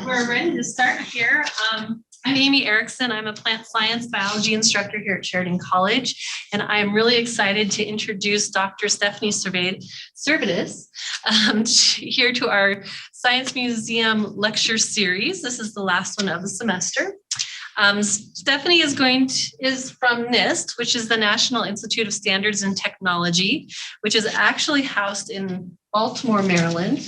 we're ready to start here. I'm Amy Erickson. I'm a plant science biology instructor here at Sheridan College, and I'm really excited to introduce Dr. Stephanie Servetas here to our Science Museum lecture series. This is the last one of the semester. Stephanie is from NIST, which is the National Institute of Standards and Technology, which is actually housed in Baltimore, Maryland.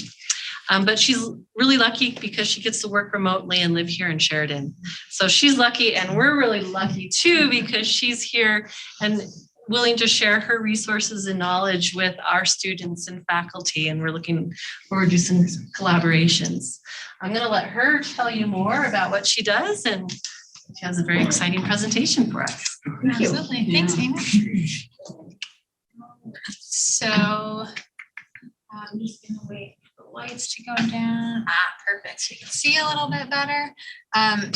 But she's really lucky because she gets to work remotely and live here in Sheridan. So she's lucky, and we're really lucky too because she's here and willing to share her resources and knowledge with our students and faculty, and we're looking forward to some collaborations. I'm going to let her tell you more about what she does, and she has a very exciting presentation for us. Thank Absolutely. You. Thanks, Amy. So I'm just going to wait for the lights to go down. Perfect. So you can see a little bit better. I'm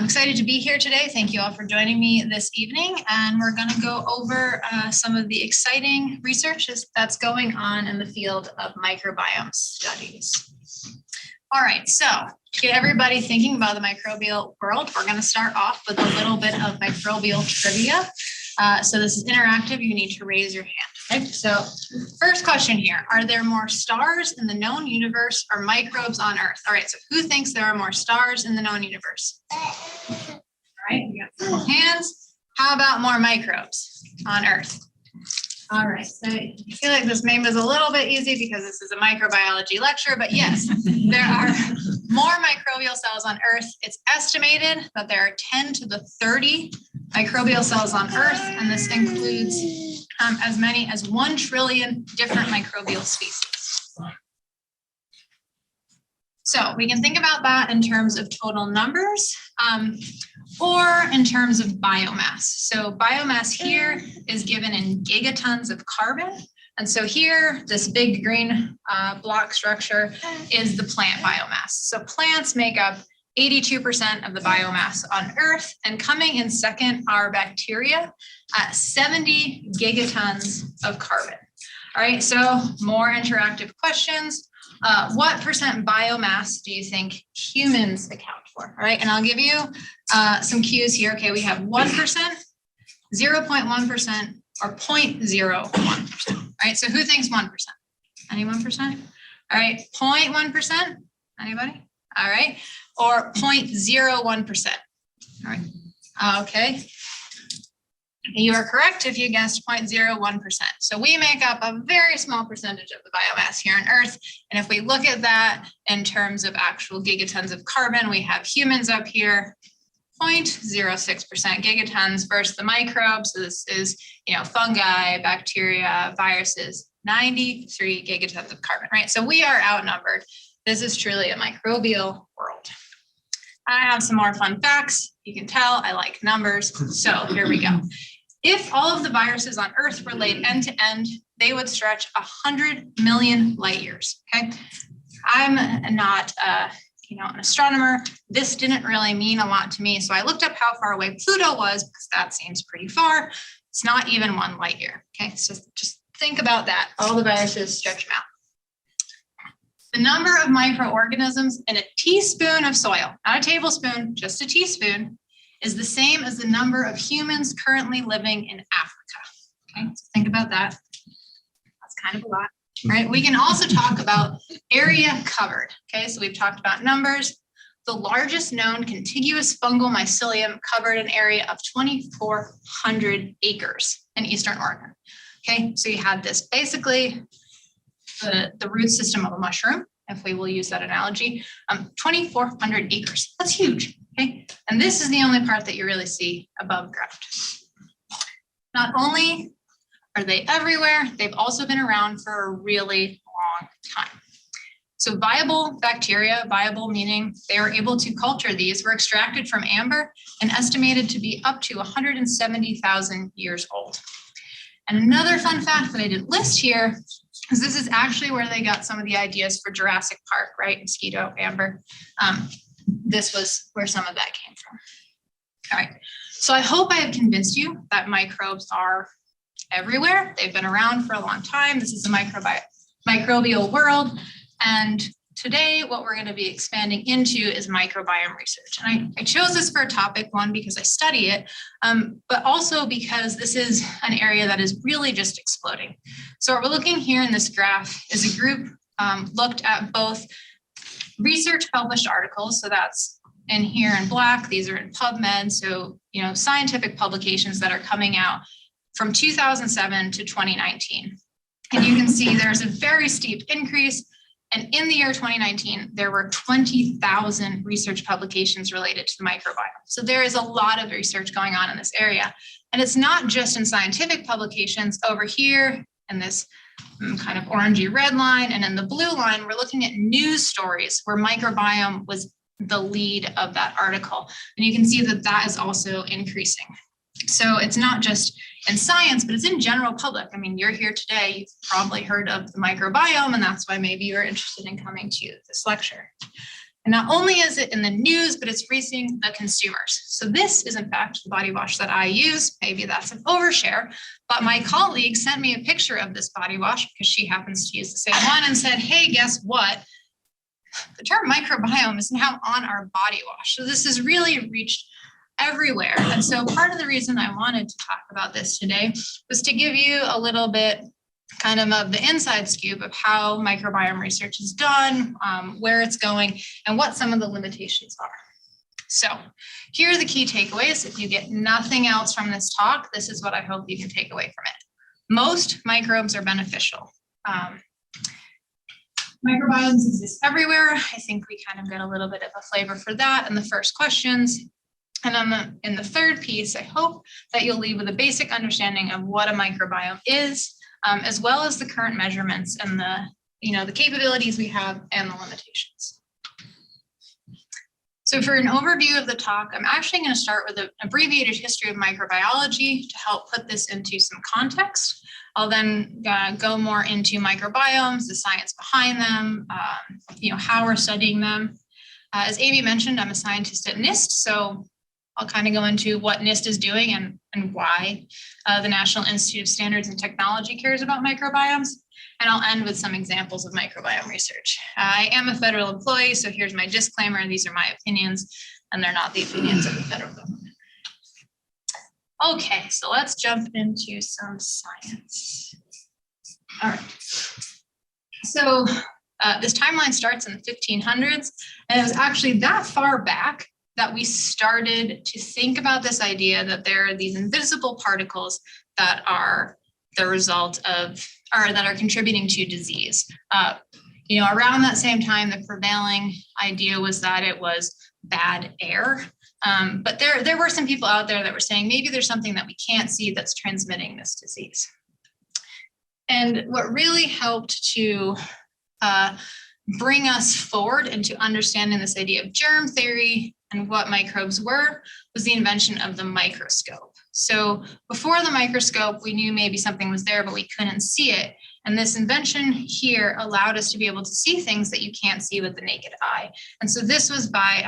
excited to be here today. Thank you all for joining me this evening. And we're going to go over some of the exciting research that's going on in the field of microbiome studies. All right, so to get everybody thinking about the microbial world, we're going to start off with a little bit of microbial trivia. So this is interactive. You need to raise your hand. Okay? So first question here, are there more stars in the known universe or microbes on Earth? All right, so who thinks there are more stars in the known universe? All right, we got several hands. How about more microbes on Earth? All right, so I feel like this maybe is a little bit easy because this is a microbiology lecture, but yes, there are more microbial cells on Earth. It's estimated that there are 10 to the 30 microbial cells on Earth, and this includes as many as 1 trillion different microbial species. So we can think about that in terms of total numbers or in terms of biomass. So biomass here is given in gigatons of carbon. And so here, this big green block structure is the plant biomass. So plants make up 82% of the biomass on Earth, and coming in second are bacteria at 70 gigatons of carbon. All right, so more interactive questions. What percent biomass do you think humans account for? All right, and I'll give you some cues here. Okay, we have 1%, 0.1%, or 0.01%. All right, so who thinks 1%? Any 1%? All right, 0.1%? Anybody? All right, or 0.01%. All right, okay. You are correct if you guessed 0.01%. So we make up a very small percentage of the biomass here on Earth. And if we look at that in terms of actual gigatons of carbon, we have humans up here, 0.06% gigatons versus the microbes. So this is, fungi, bacteria, viruses, 93 gigatons of carbon, right? So we are outnumbered. This is truly a microbial world. I have some more fun facts. You can tell I like numbers. So here we go. If all of the viruses on Earth were laid end to end, they would stretch 100 million light years. Okay, I'm not an astronomer. This didn't really mean a lot to me, so I looked up how far away Pluto was because that seems pretty far. It's not even 1 light year. Okay, so just think about that. All the viruses stretch them out. The number of microorganisms in a teaspoon of soil, not a tablespoon, just a teaspoon, is the same as the number of humans currently living in Africa. Okay, so think about that. That's kind of a lot, right? We can also talk about area covered. Okay, so we've talked about numbers. The largest known contiguous fungal mycelium covered an area of 2,400 acres in Eastern Oregon. Okay, so you have this basically the root system of a mushroom, if we will use that analogy, 2,400 acres. That's huge. Okay, and this is the only part that you really see above ground. Not only are they everywhere, they've also been around for a really long time. So viable bacteria, viable meaning they were able to culture these, were extracted from amber and estimated to be up to 170,000 years old. And another fun fact that I didn't list here is this is actually where they got some of the ideas for Jurassic Park, right? Mosquito, amber. This was where some of that came from. All right, so I hope I have convinced you that microbes are everywhere. They've been around for a long time. This is a microbial world. And today, what we're going to be expanding into is microbiome research. And I chose this for a topic, one, because I study it, but also because this is an area that is really just exploding. So what we're looking here in this graph is a group looked at both research published articles, so that's in here in black, these are in PubMed, so scientific publications that are coming out from 2007 to 2019. And you can see there's a very steep increase. And in the year 2019, there were 20,000 research publications related to the microbiome. So there is a lot of research going on in this area. And it's not just in scientific publications. Over here in this kind of orangey red line and in the blue line, we're looking at news stories where microbiome was the lead of that article. And you can see that that is also increasing. So it's not just in science, but it's in general public. I mean, you're here today, you've probably heard of the microbiome, and that's why maybe you're interested in coming to this lecture. And not only is it in the news, but it's reaching the consumers. So this is in fact the body wash that I use. Maybe that's an overshare, but my colleague sent me a picture of this body wash because she happens to use the same one and said, hey, guess what? The term microbiome is now on our body wash. So this has really reached everywhere. And so part of the reason I wanted to talk about this today was to give you a little bit kind of the inside scoop of how microbiome research is done, where it's going, and what some of the limitations are. So here are the key takeaways. If you get nothing else from this talk, this is what I hope you can take away from it. Most microbes are beneficial. Microbiomes exist everywhere. I think we kind of get a little bit of a flavor for that in the first questions. And in the third piece, I hope that you'll leave with a basic understanding of what a microbiome is, as well as the current measurements and the capabilities we have and the limitations. So for an overview of the talk, I'm actually going to start with an abbreviated history of microbiology to help put this into some context. I'll then go more into microbiomes, the science behind them, how we're studying them. As Amy mentioned, I'm a scientist at NIST, so I'll kind of go into what NIST is doing and why the National Institute of Standards and Technology cares about microbiomes. And I'll end with some examples of microbiome research. I am a federal employee, so here's my disclaimer. These are my opinions, and they're not the opinions of the federal government. Okay, so let's jump into some science. All right. So this timeline starts in the 1500s, and it was actually that far back that we started to think about this idea that there are these invisible particles that are the result of, or that are contributing to disease. Around that same time, the prevailing idea was that it was bad air. But there were some people out there that were saying maybe there's something that we can't see that's transmitting this disease. And what really helped to bring us forward into understanding this idea of germ theory and what microbes were was the invention of the microscope. So before the microscope, we knew maybe something was there, but we couldn't see it. And this invention here allowed us to be able to see things that you can't see with the naked eye. And so this was by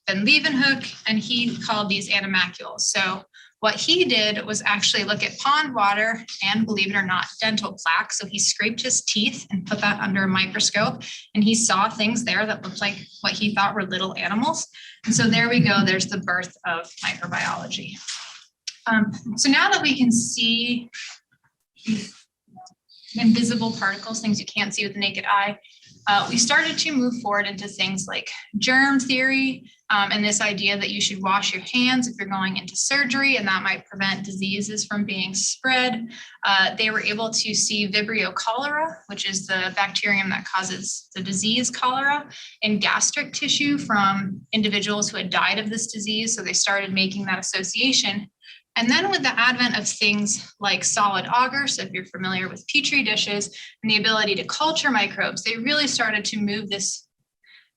Van Leeuwenhoek, and he called these animalcules. So what he did was actually look at pond water and, believe it or not, dental plaque. So he scraped his teeth and put that under a microscope, and he saw things there that looked like what he thought were little animals. And so there we go, there's the birth of microbiology. So now that we can see invisible particles, things you can't see with the naked eye, we started to move forward into things like germ theory and this idea that you should wash your hands if you're going into surgery, and that might prevent diseases from being spread. They were able to see Vibrio cholera, which is the bacterium that causes the disease cholera, in gastric tissue from individuals who had died of this disease. So they started making that association. And then with the advent of things like solid agar, so if you're familiar with Petri dishes and the ability to culture microbes, they really started to move this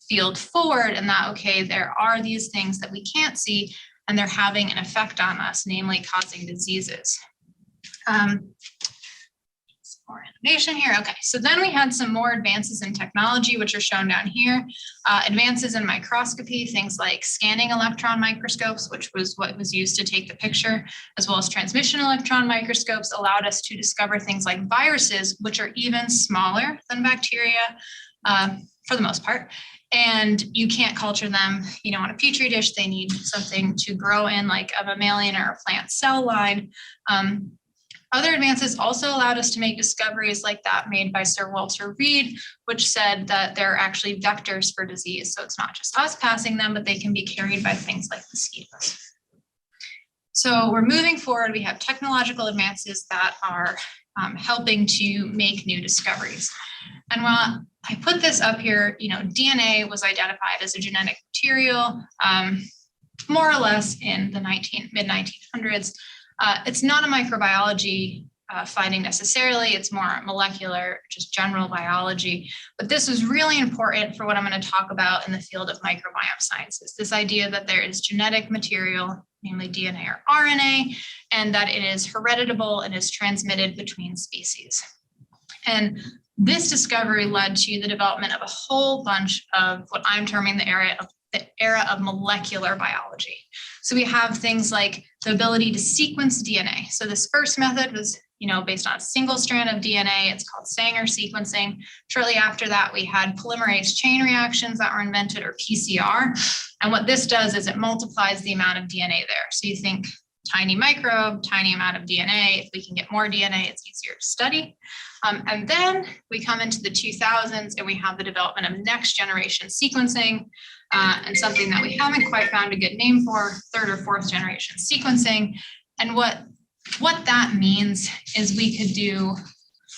field forward, and that, okay, there are these things that we can't see and they're having an effect on us, namely causing diseases. Some more animation here. Okay, so then we had some more advances in technology, which are shown down here. Advances in microscopy, things like scanning electron microscopes, which was what was used to take the picture, as well as transmission electron microscopes, allowed us to discover things like viruses, which are even smaller than bacteria. for the most part. And you can't culture them, on a petri dish. They need something to grow in, like a mammalian or a plant cell line. Other advances also allowed us to make discoveries like that made by Sir Walter Reed, which said that there are actually vectors for disease. So it's not just us passing them, but they can be carried by things like mosquitoes. So we're moving forward. We have technological advances that are helping to make new discoveries. And while I put this up here, DNA was identified as a genetic material more or less in the mid-1900s. It's not a microbiology finding necessarily. It's more molecular, just general biology. But this was really important for what I'm going to talk about in the field of microbiome sciences. This idea that there is genetic material, namely DNA or RNA, and that it is hereditable and is transmitted between species. And this discovery led to the development of a whole bunch of what I'm terming the era of molecular biology. So we have things like the ability to sequence DNA. So this first method was, based on a single strand of DNA. It's called Sanger sequencing. Shortly after that, we had polymerase chain reactions that were invented, or PCR. And what this does is it multiplies the amount of DNA there. So you think tiny microbe, tiny amount of DNA. If we can get more DNA, it's easier to study. And then we come into the 2000s and we have the development of next generation sequencing, and something that we haven't quite found a good name for, third or fourth generation sequencing. And what that means is we could do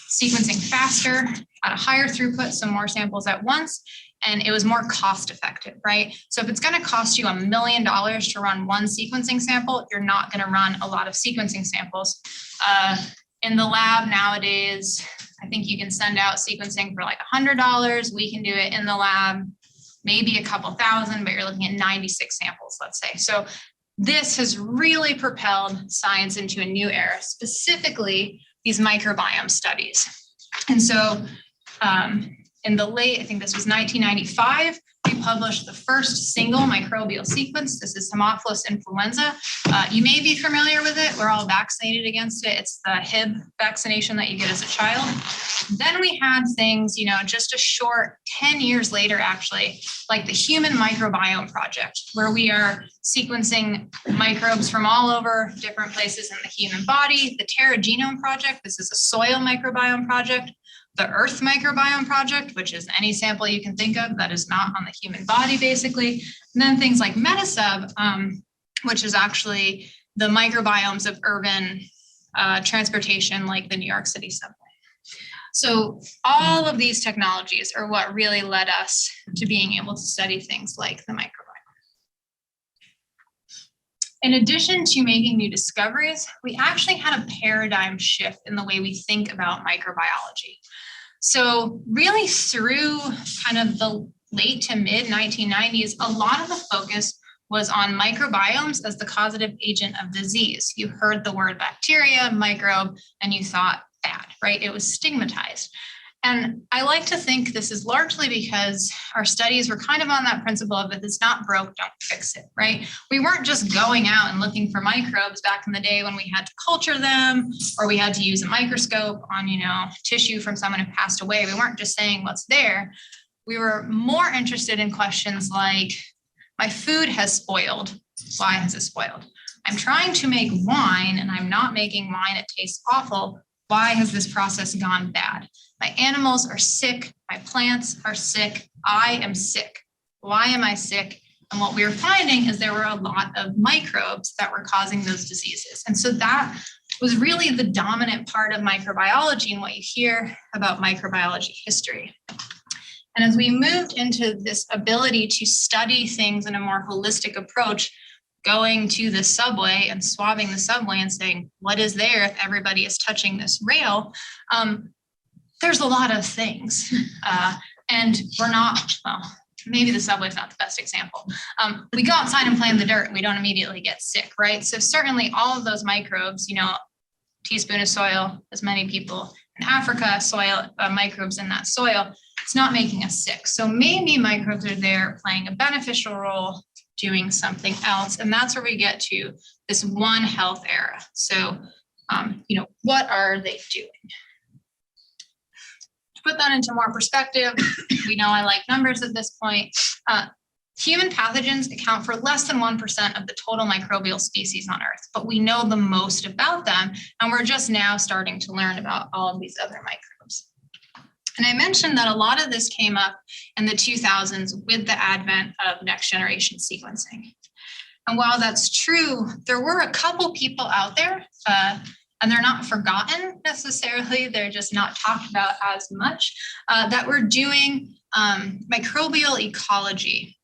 sequencing faster at a higher throughput, so more samples at once, and it was more cost effective, right? So if it's going to cost you $1 million to run one sequencing sample, you're not going to run a lot of sequencing samples. In the lab nowadays, I think you can send out sequencing for like $100. We can do it in the lab, maybe a couple thousand, but you're looking at 96 samples, let's say. So this has really propelled science into a new era, specifically these microbiome studies. And so in the late, I think this was 1995, we published the first single microbial sequence. This is Haemophilus influenza. You may be familiar with it. We're all vaccinated against it. It's the Hib vaccination that you get as a child. Then we had things, just a short 10 years later, actually, like the Human Microbiome Project, where we are sequencing microbes from all over different places in the human body. The Terra Genome Project, this is a soil microbiome project. The Earth Microbiome Project, which is any sample you can think of that is not on the human body, basically. And then things like Metasub, which is actually the microbiomes of urban transportation, like the New York City subway. So all of these technologies are what really led us to being able to study things like the microbiome. In addition to making new discoveries, we actually had a paradigm shift in the way we think about microbiology. So really through kind of the late to mid 1990s, a lot of the focus was on microbiomes as the causative agent of disease. You heard the word bacteria, microbe, and you thought bad, right? It was stigmatized. And I like to think this is largely because our studies were kind of on that principle of if it's not broke, don't fix it, right? We weren't just going out and looking for microbes back in the day when we had to culture them or we had to use a microscope on, tissue from someone who passed away. We weren't just saying what's there. We were more interested in questions like, my food has spoiled. Why has it spoiled? I'm trying to make wine and I'm not making wine. It tastes awful. Why has this process gone bad? My animals are sick. My plants are sick. I am sick. Why am I sick? And what we were finding is there were a lot of microbes that were causing those diseases. And so that was really the dominant part of microbiology and what you hear about microbiology history. And as we moved into this ability to study things in a more holistic approach, going to the subway and swabbing the subway and saying, what is there if everybody is touching this rail? There's a lot of things. And we're not, well, maybe the subway is not the best example. We go outside and play in the dirt and we don't immediately get sick, right? So certainly all of those microbes, teaspoon of soil, as many people in Africa, soil, microbes in that soil, it's not making us sick. So maybe microbes are there playing a beneficial role, doing something else. And that's where we get to this One Health era. So, what are they doing? To put that into more perspective, we know I like numbers at this point. Human pathogens account for less than 1% of the total microbial species on Earth, but we know the most about them, and we're just now starting to learn about all of these other microbes. And I mentioned that a lot of this came up in the 2000s with the advent of next generation sequencing. And while that's true, there were a couple people out there, and they're not forgotten necessarily, they're just not talked about as much, that were doing microbial ecology.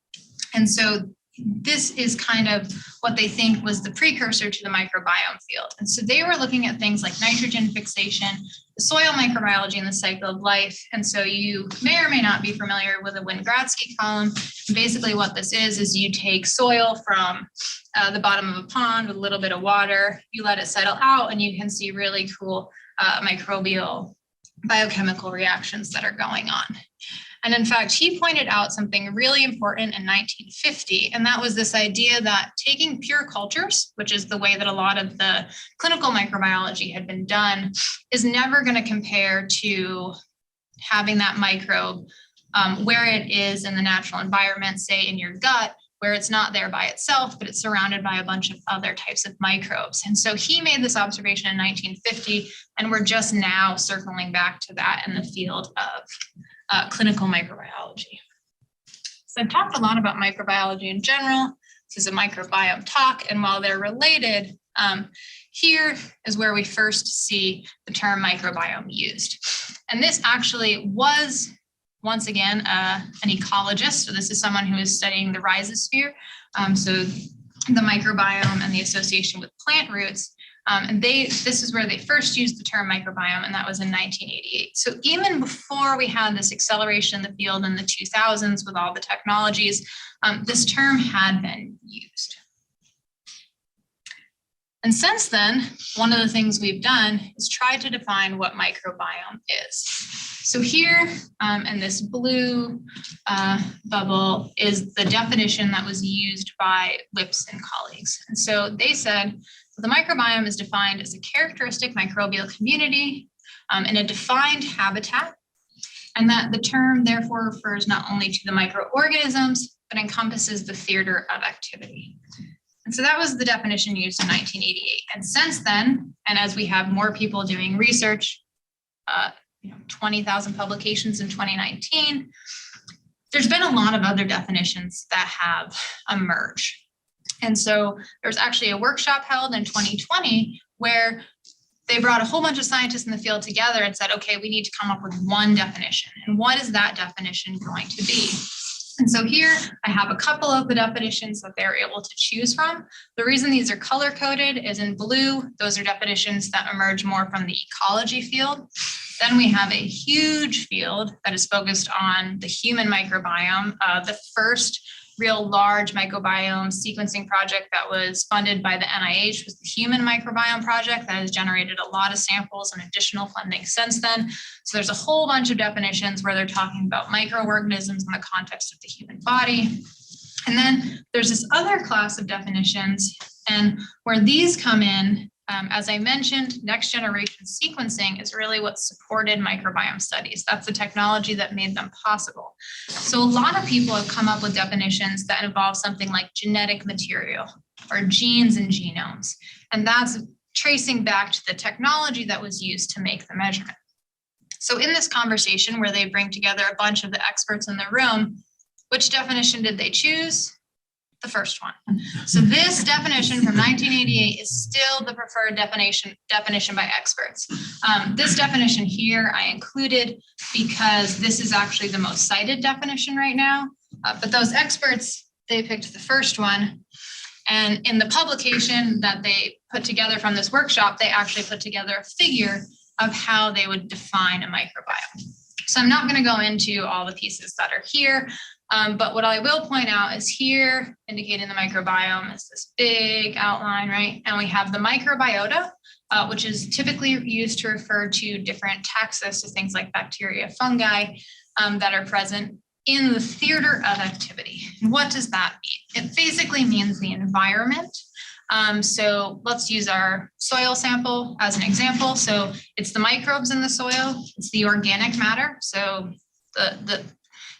And so this is kind of what they think was the precursor to the microbiome field. And so they were looking at things like nitrogen fixation, the soil microbiology, and the cycle of life. And so you may or may not be familiar with the Wingradsky column. And basically what this is you take soil from the bottom of a pond with a little bit of water, you let it settle out, and you can see really cool microbial biochemical reactions that are going on. And in fact, he pointed out something really important in 1950, and that was this idea that taking pure cultures, which is the way that a lot of the clinical microbiology had been done, is never going to compare to having that microbe where it is in the natural environment, say in your gut, where it's not there by itself, but it's surrounded by a bunch of other types of microbes. And so he made this observation in 1950, and we're just now circling back to that in the field of clinical microbiology. So I've talked a lot about microbiology in general. This is a microbiome talk, and while they're related, here is where we first see the term microbiome used. And this actually was, once again, an ecologist. So this is someone who is studying the rhizosphere, so the microbiome and the association with plant roots. And this is where they first used the term microbiome, and that was in 1988. So even before we had this acceleration in the field in the 2000s with all the technologies, this term had been used. And since then, one of the things we've done is try to define what microbiome is. So here in this blue bubble is the definition that was used by Lips and colleagues. And so they said, the microbiome is defined as a characteristic microbial community in a defined habitat, and that the term therefore refers not only to the microorganisms, but encompasses the theater of activity. And so that was the definition used in 1988. And since then, and as we have more people doing research, 20,000 publications in 2019, there's been a lot of other definitions that have emerged. And so there's actually a workshop held in 2020 where they brought a whole bunch of scientists in the field together and said, okay, we need to come up with one definition. And what is that definition going to be? And so here I have a couple of the definitions that they're able to choose from. The reason these are color coded is in blue, those are definitions that emerge more from the ecology field. Then we have a huge field that is focused on the human microbiome. The first real large microbiome sequencing project that was funded by the NIH was the Human Microbiome Project that has generated a lot of samples and additional funding since then. So there's a whole bunch of definitions where they're talking about microorganisms in the context of the human body. And then there's this other class of definitions, and where these come in, as I mentioned, next generation sequencing is really what supported microbiome studies. That's the technology that made them possible. So a lot of people have come up with definitions that involve something like genetic material or genes and genomes. And that's tracing back to the technology that was used to make the measurement. So in this conversation where they bring together a bunch of the experts in the room, which definition did they choose? The first one. So this definition from 1988 is still the preferred definition by experts. This definition here I included because this is actually the most cited definition right now. But those experts, they picked the first one. And in the publication that they put together from this workshop, they actually put together a figure of how they would define a microbiome. So I'm not going to go into all the pieces that are here. But what I will point out is here, indicating the microbiome is this big outline, right? And we have the microbiota, which is typically used to refer to different taxa, so things like bacteria, fungi that are present in the theater of activity. And what does that mean? It basically means the environment So let's use our soil sample as an example. So it's the microbes in the soil, it's the organic matter. So the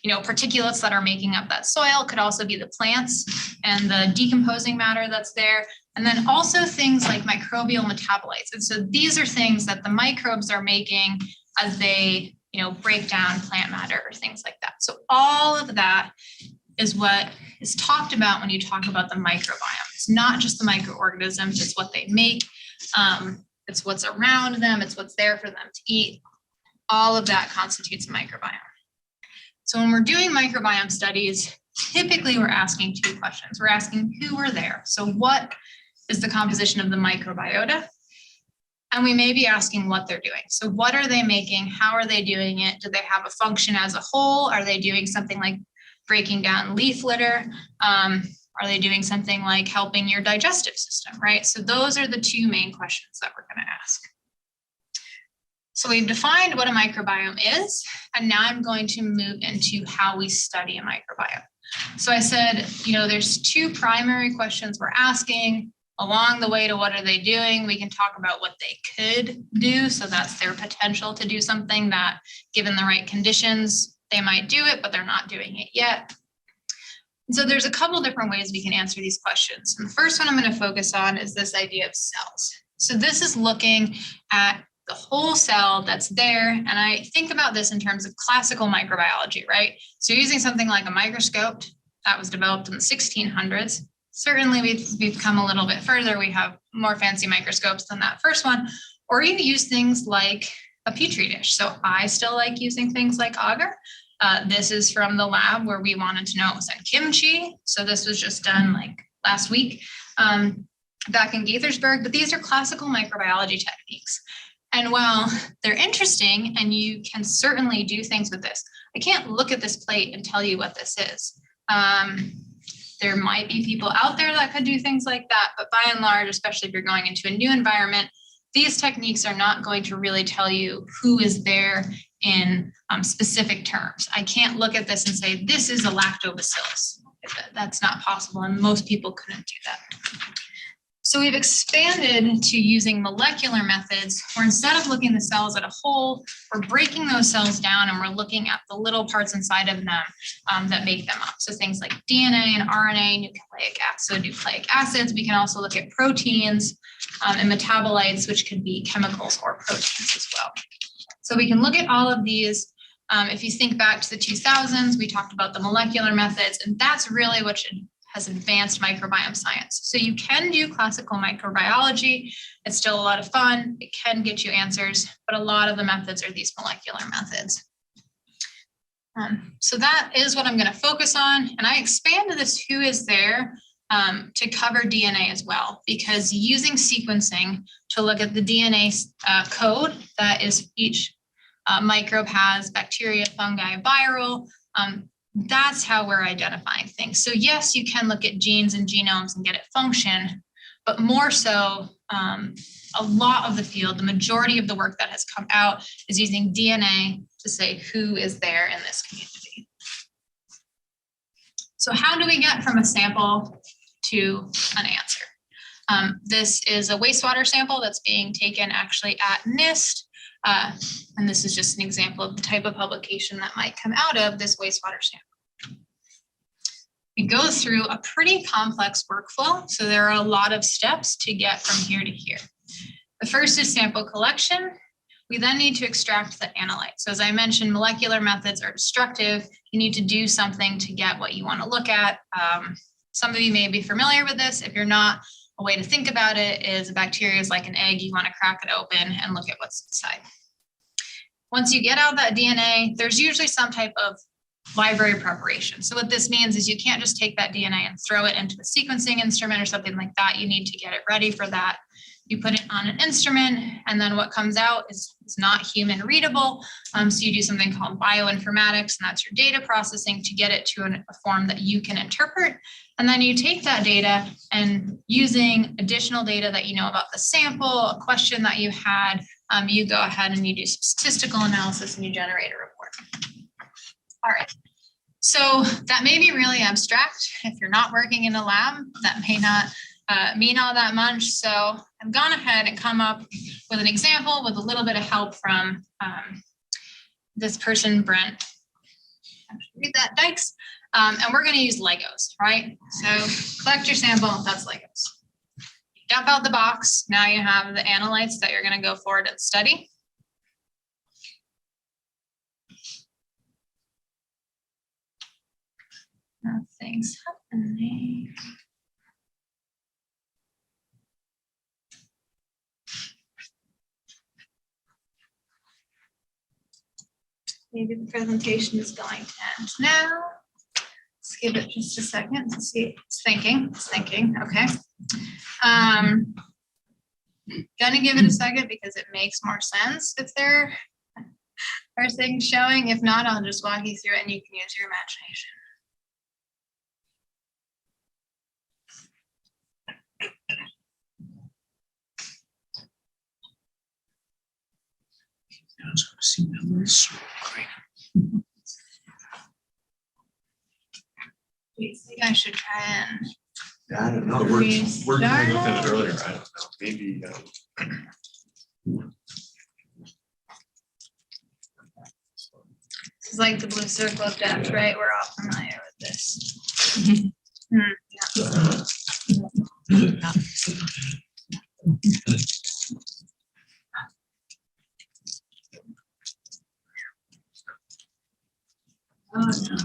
particulates that are making up that soil could also be the plants and the decomposing matter that's there. And then also things like microbial metabolites. And so these are things that the microbes are making as they, break down plant matter or things like that. So all of that is what is talked about when you talk about the microbiome. It's not just the microorganisms, it's what they make. It's what's around them, it's what's there for them to eat. All of that constitutes a microbiome. So when we're doing microbiome studies, typically we're asking two questions. We're asking who are there. So what is the composition of the microbiota? And we may be asking what they're doing. So what are they making? How are they doing it? Do they have a function as a whole? Are they doing something like breaking down leaf litter? Are they doing something like helping your digestive system, right? So those are the two main questions that we're going to ask. So we've defined what a microbiome is, and now I'm going to move into how we study a microbiome. So I said, there's two primary questions we're asking. Along the way to what are they doing, we can talk about what they could do. So that's their potential to do something that, given the right conditions, they might do it, but they're not doing it yet. And so there's a couple different ways we can answer these questions. And the first one I'm going to focus on is this idea of cells. So this is looking at the whole cell that's there. And I think about this in terms of classical microbiology, right? So using something like a microscope that was developed in the 1600s. Certainly we've come a little bit further. We have more fancy microscopes than that first one, or even use things like a petri dish. So I still like using things like agar. This is from the lab where we wanted to know it was in kimchi. So this was just done like last week back in Gaithersburg, but these are classical microbiology techniques. And while they're interesting and you can certainly do things with this, I can't look at this plate and tell you what this is. There might be people out there that could do things like that, but by and large, especially if you're going into a new environment, these techniques are not going to really tell you who is there in specific terms. I can't look at this and say, this is a lactobacillus. That's not possible, and most people couldn't do that. So we've expanded to using molecular methods where instead of looking at the cells as a whole, we're breaking those cells down and we're looking at the little parts inside of them that make them up. So things like DNA and RNA, nucleic acids. We can also look at proteins and metabolites, which could be chemicals or proteins as well. So we can look at all of these. If you think back to the 2000s, we talked about the molecular methods, and that's really what has advanced microbiome science. So you can do classical microbiology. It's still a lot of fun. It can get you answers, but a lot of the methods are these molecular methods. So that is what I'm going to focus on. And I expanded this who is there to cover DNA as well, because using sequencing to look at the DNA code that is each microbe has, bacteria, fungi, viral, that's how we're identifying things. So yes, you can look at genes and genomes and get it function, but more so, a lot of the field, the majority of the work that has come out is using DNA to say who is there in this community. So how do we get from a sample to an answer? This is a wastewater sample that's being taken actually at NIST. And this is just an example of the type of publication that might come out of this wastewater sample. We go through a pretty complex workflow, so there are a lot of steps to get from here to here. The first is sample collection. We then need to extract the analyte. So as I mentioned, molecular methods are destructive. You need to do something to get what you want to look at. Some of you may be familiar with this. If you're not, a way to think about it is a bacteria is like an egg. You want to crack it open and look at what's inside. Once you get out that DNA, there's usually some type of library preparation. So what this means is you can't just take that DNA and throw it into a sequencing instrument or something like that. You need to get it ready for that. You put it on an instrument, and then what comes out is not human readable. So you do something called bioinformatics, and that's your data processing to get it to a form that you can interpret. And then you take that data and using additional data that you know about the sample, a question that you had, you go ahead and you do statistical analysis and you generate a report. All right. So that may be really abstract. If you're not working in a lab, that may not mean all that much. So I've gone ahead and come up with an example with a little bit of help from this person, Brent. Read that, Dykes. And we're going to use Legos, right? So collect your sample, that's Legos. Dump out the box. Now you have the analytes that you're going to go forward and study. Nothing's happening. Maybe the presentation is going to end now. Let's give it just a second to see. It's thinking. Okay. Gonna give it a second because it makes more sense if there are things showing. If not, I'll just walk you through it and you can use your imagination. I was going to see numbers. Great. Do you think I should try and? Yeah, I don't know. We're doing with it earlier. I don't know. Maybe. It's like the blue circle of death, right? We're all familiar with this. Yeah. Oh, no.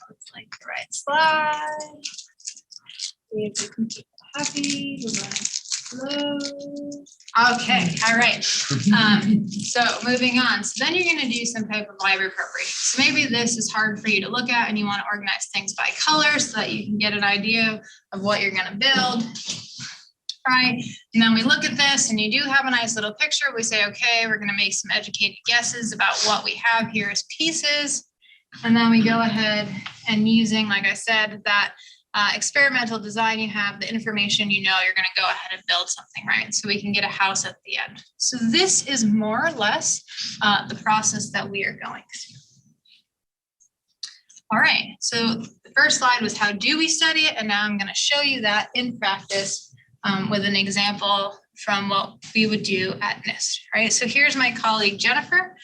Looks like the right slide. Leave the computer happy. Okay, all right. So moving on. So then you're going to do some type of library preparation. So maybe this is hard for you to look at and you want to organize things by color so that you can get an idea of what you're going to build. Right. And then we look at this and you do have a nice little picture. We say, okay, we're going to make some educated guesses about what we have here as pieces. And then we go ahead and using, like I said, that experimental design, you have the information, you know, you're going to go ahead and build something, right? So we can get a house at the end. So this is more or less the process that we are going through. All right. So the first slide was how do we study it? And now I'm going to show you that in practice with an example from what we would do at NIST, right? So here's my colleague, Jennifer.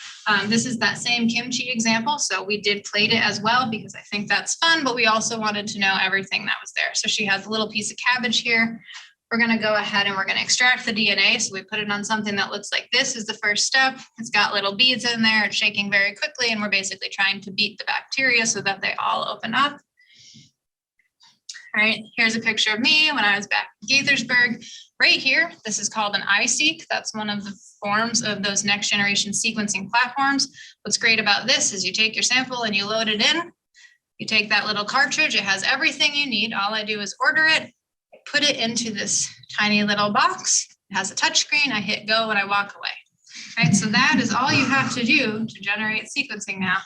This is that same kimchi example. So we did plate it as well because I think that's fun, but we also wanted to know everything that was there. So she has a little piece of cabbage here. We're gonna go ahead and we're gonna extract the DNA. So we put it on something that looks like this is the first step. It's got little beads in there, it's shaking very quickly, and we're basically trying to beat the bacteria so that they all open up. All right, here's a picture of me when I was back in Gaithersburg. Right here, this is called an iSeq. That's one of the forms of those next generation sequencing platforms. What's great about this is you take your sample and you load it in. You take that little cartridge, it has everything you need. All I do is order it, I put it into this tiny little box. It has a touch screen, I hit go and I walk away. All right, so that is all you have to do to generate sequencing now.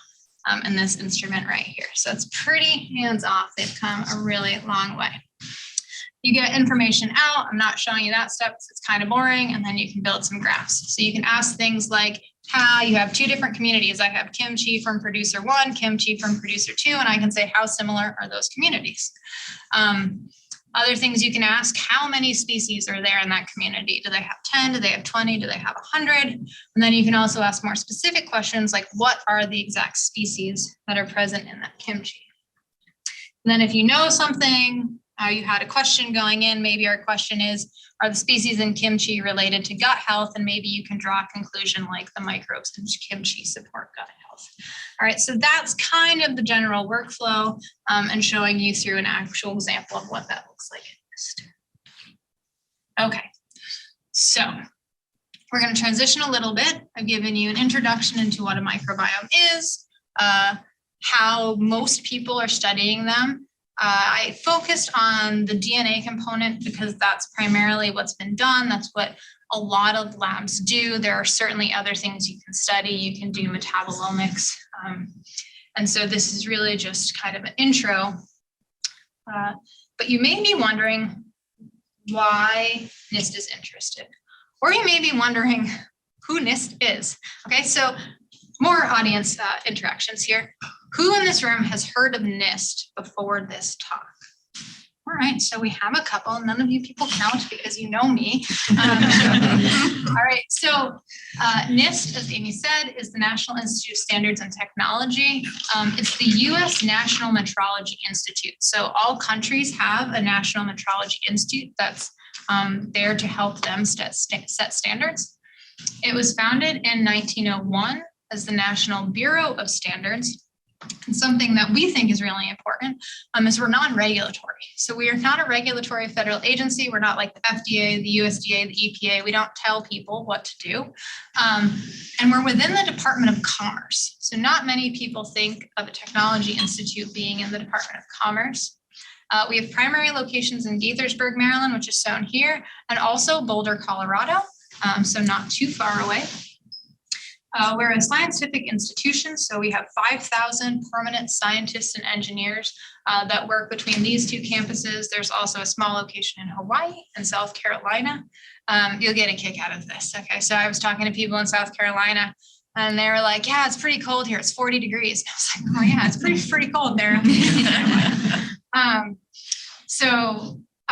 In this instrument right here. So it's pretty hands-off. They've come a really long way. You get information out. I'm not showing you that step because it's kind of boring, and then you can build some graphs. So you can ask things like how you have two different communities. I have kimchi from producer 1, kimchi from producer 2, and I can say how similar are those communities. Other things you can ask, how many species are there in that community? Do they have 10? Do they have 20? Do they have 100? And then you can also ask more specific questions like what are the exact species that are present in that kimchi? And then if you know something, you had a question going in, maybe our question is, are the species in kimchi related to gut health? And maybe you can draw a conclusion like the microbes in kimchi support gut health. All right, so that's kind of the general workflow and showing you through an actual example of what that looks like. Okay, so we're going to transition a little bit. I've given you an introduction into what a microbiome is, how most people are studying them. I focused on the DNA component because that's primarily what's been done. That's what a lot of labs do. There are certainly other things you can study. You can do metabolomics. And so this is really just kind of an intro. But you may be wondering why NIST is interested. Or you may be wondering who NIST is. Okay, so more audience interactions here. Who in this room has heard of NIST before this talk? All right, so we have a couple. None of you people count because you know me. All right, so NIST, as Amy said, is the National Institute of Standards and Technology. It's the U.S. National Metrology Institute. So all countries have a National Metrology Institute that's there to help them set standards. It was founded in 1901 as the National Bureau of Standards. And something that we think is really important is we're non-regulatory. So we are not a regulatory federal agency. We're not like the FDA, the USDA, the EPA. We don't tell people what to do. And we're within the Department of Commerce. So not many people think of a technology institute being in the Department of Commerce. We have primary locations in Gaithersburg, Maryland, which is shown here, and also Boulder, Colorado, so not too far away. We're a scientific institution, so we have 5,000 permanent scientists and engineers that work between these two campuses. There's also a small location in Hawaii and South Carolina. You'll get a kick out of this. Okay, so I was talking to people in South Carolina, and they were like, "Yeah, it's pretty cold here. It's 40 degrees." I was like, "Oh yeah, it's pretty cold there."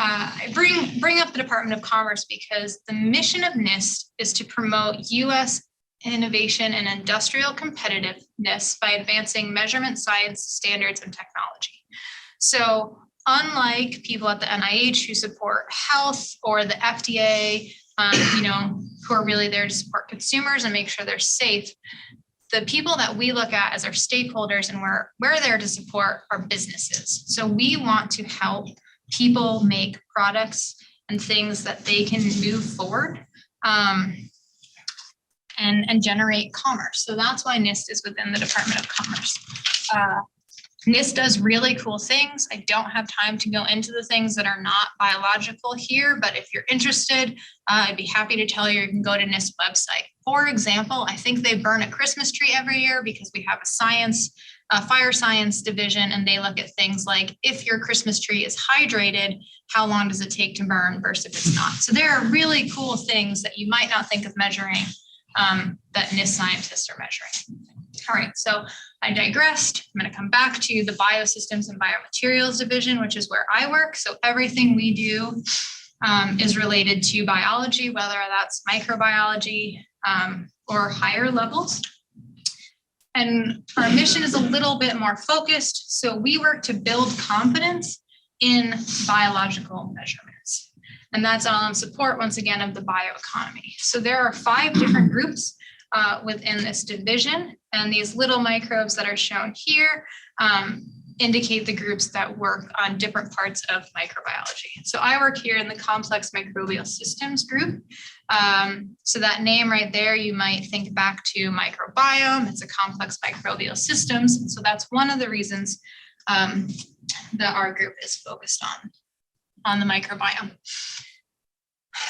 I bring up the Department of Commerce because the mission of NIST is to promote U.S. innovation and industrial competitiveness by advancing measurement science, standards, and technology. So unlike people at the NIH who support health or the FDA, who are really there to support consumers and make sure they're safe, the people that we look at as our stakeholders and we're there to support are businesses. So we want to help people make products and things that they can move forward. And generate commerce. So that's why NIST is within the Department of Commerce. NIST does really cool things. I don't have time to go into the things that are not biological here, but if you're interested, I'd be happy to tell you, you can go to NIST website. For example, I think they burn a Christmas tree every year because we have a fire science division, and they look at things like if your Christmas tree is hydrated, how long does it take to burn versus if it's not? So there are really cool things that you might not think of measuring that NIST scientists are measuring. All right, so I digressed. I'm going to come back to the Biosystems and Biomaterials division, which is where I work. So everything we do is related to biology, whether that's microbiology or higher levels. And our mission is a little bit more focused. So we work to build confidence in biological measurements. And that's all in support, once again, of the bioeconomy. So there are 5 different groups within this division, and these little microbes that are shown here indicate the groups that work on different parts of microbiology. So I work here in the complex microbial systems group. So that name right there, you might think back to microbiome. It's a complex microbial systems. So that's one of the reasons that our group is focused on the microbiome.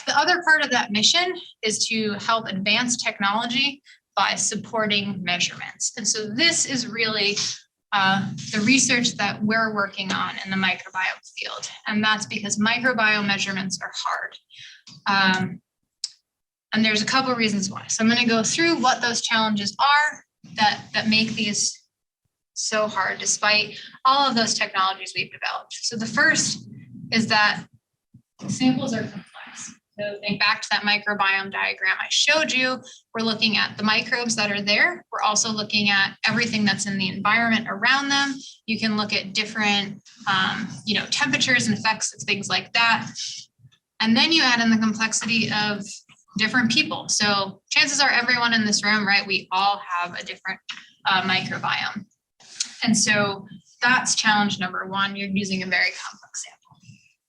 The other part of that mission is to help advance technology by supporting measurements. And so this is really the research that we're working on in the microbiome field. And that's because microbiome measurements are hard. And there's a couple of reasons why. So I'm going to go through what those challenges are that make these so hard despite all of those technologies we've developed. So the first is that samples are complex. So think back to that microbiome diagram I showed you. We're looking at the microbes that are there. We're also looking at everything that's in the environment around them. You can look at different temperatures and effects of things like that. And then you add in the complexity of different people. So chances are everyone in this room, right, we all have a different microbiome. And so that's challenge number 1. You're using a very complex sample.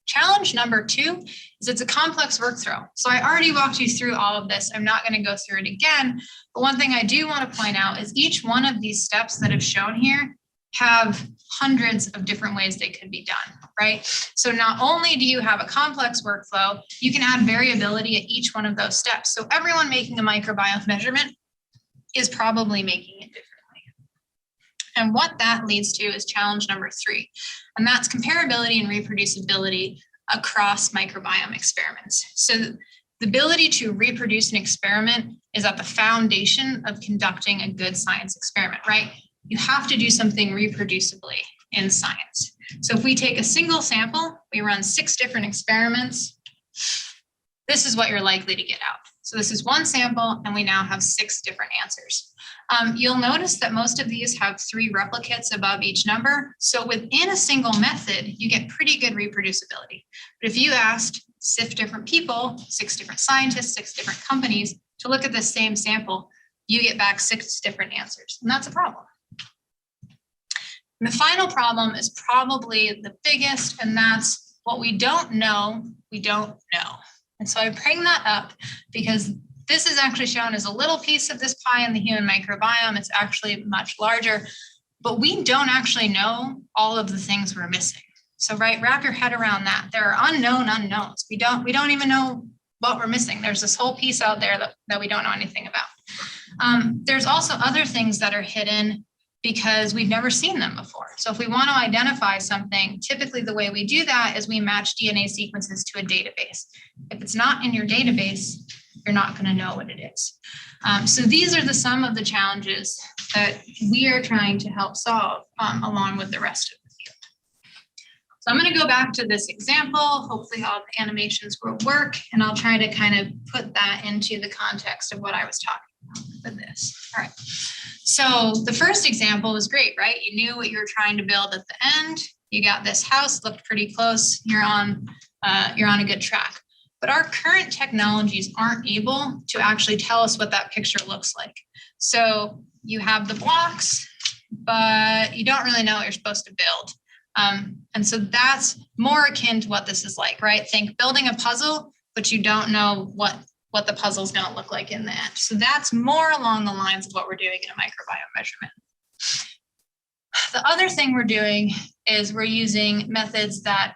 Challenge number 2 is it's a complex workflow. So I already walked you through all of this. I'm not going to go through it again. But one thing I do want to point out is each one of these steps that I've shown here have hundreds of different ways they could be done, right? So not only do you have a complex workflow, you can add variability at each one of those steps. So everyone making a microbiome measurement is probably making it differently. And what that leads to is challenge number 3, and that's comparability and reproducibility across microbiome experiments. So The ability to reproduce an experiment is at the foundation of conducting a good science experiment, right? You have to do something reproducibly in science. So if we take a single sample, we run 6 different experiments, this is what you're likely to get out. So this is one sample, and we now have 6 different answers. You'll notice that most of these have 3 replicates above each number. So within a single method, you get pretty good reproducibility. But if you asked 6 different people, 6 different scientists, 6 different companies to look at the same sample, you get back 6 different answers, and that's a problem. And the final problem is probably the biggest, and that's what we don't know, we don't know. And so I bring that up because this is actually shown as a little piece of this pie in the human microbiome. It's actually much larger, but we don't actually know all of the things we're missing. So wrap your head around that. There are unknown unknowns. We don't even know what we're missing. There's this whole piece out there that we don't know anything about. There's also other things that are hidden because we've never seen them before. So if we want to identify something, typically the way we do that is we match DNA sequences to a database. If it's not in your database, you're not going to know what it is. So these are some of the challenges that we are trying to help solve along with the rest of the field. So I'm going to go back to this example. Hopefully all the animations will work, and I'll try to kind of put that into the context of what I was talking about with this. All right. So the first example was great, right? You knew what you were trying to build at the end. You got this house, looked pretty close. You're on a good track. But our current technologies aren't able to actually tell us what that picture looks like. So you have the blocks, but you don't really know what you're supposed to build. And so that's more akin to what this is like, right? Think building a puzzle, but you don't know what the puzzle is going to look like in the end. So that's more along the lines of what we're doing in a microbiome measurement. The other thing we're doing is we're using methods that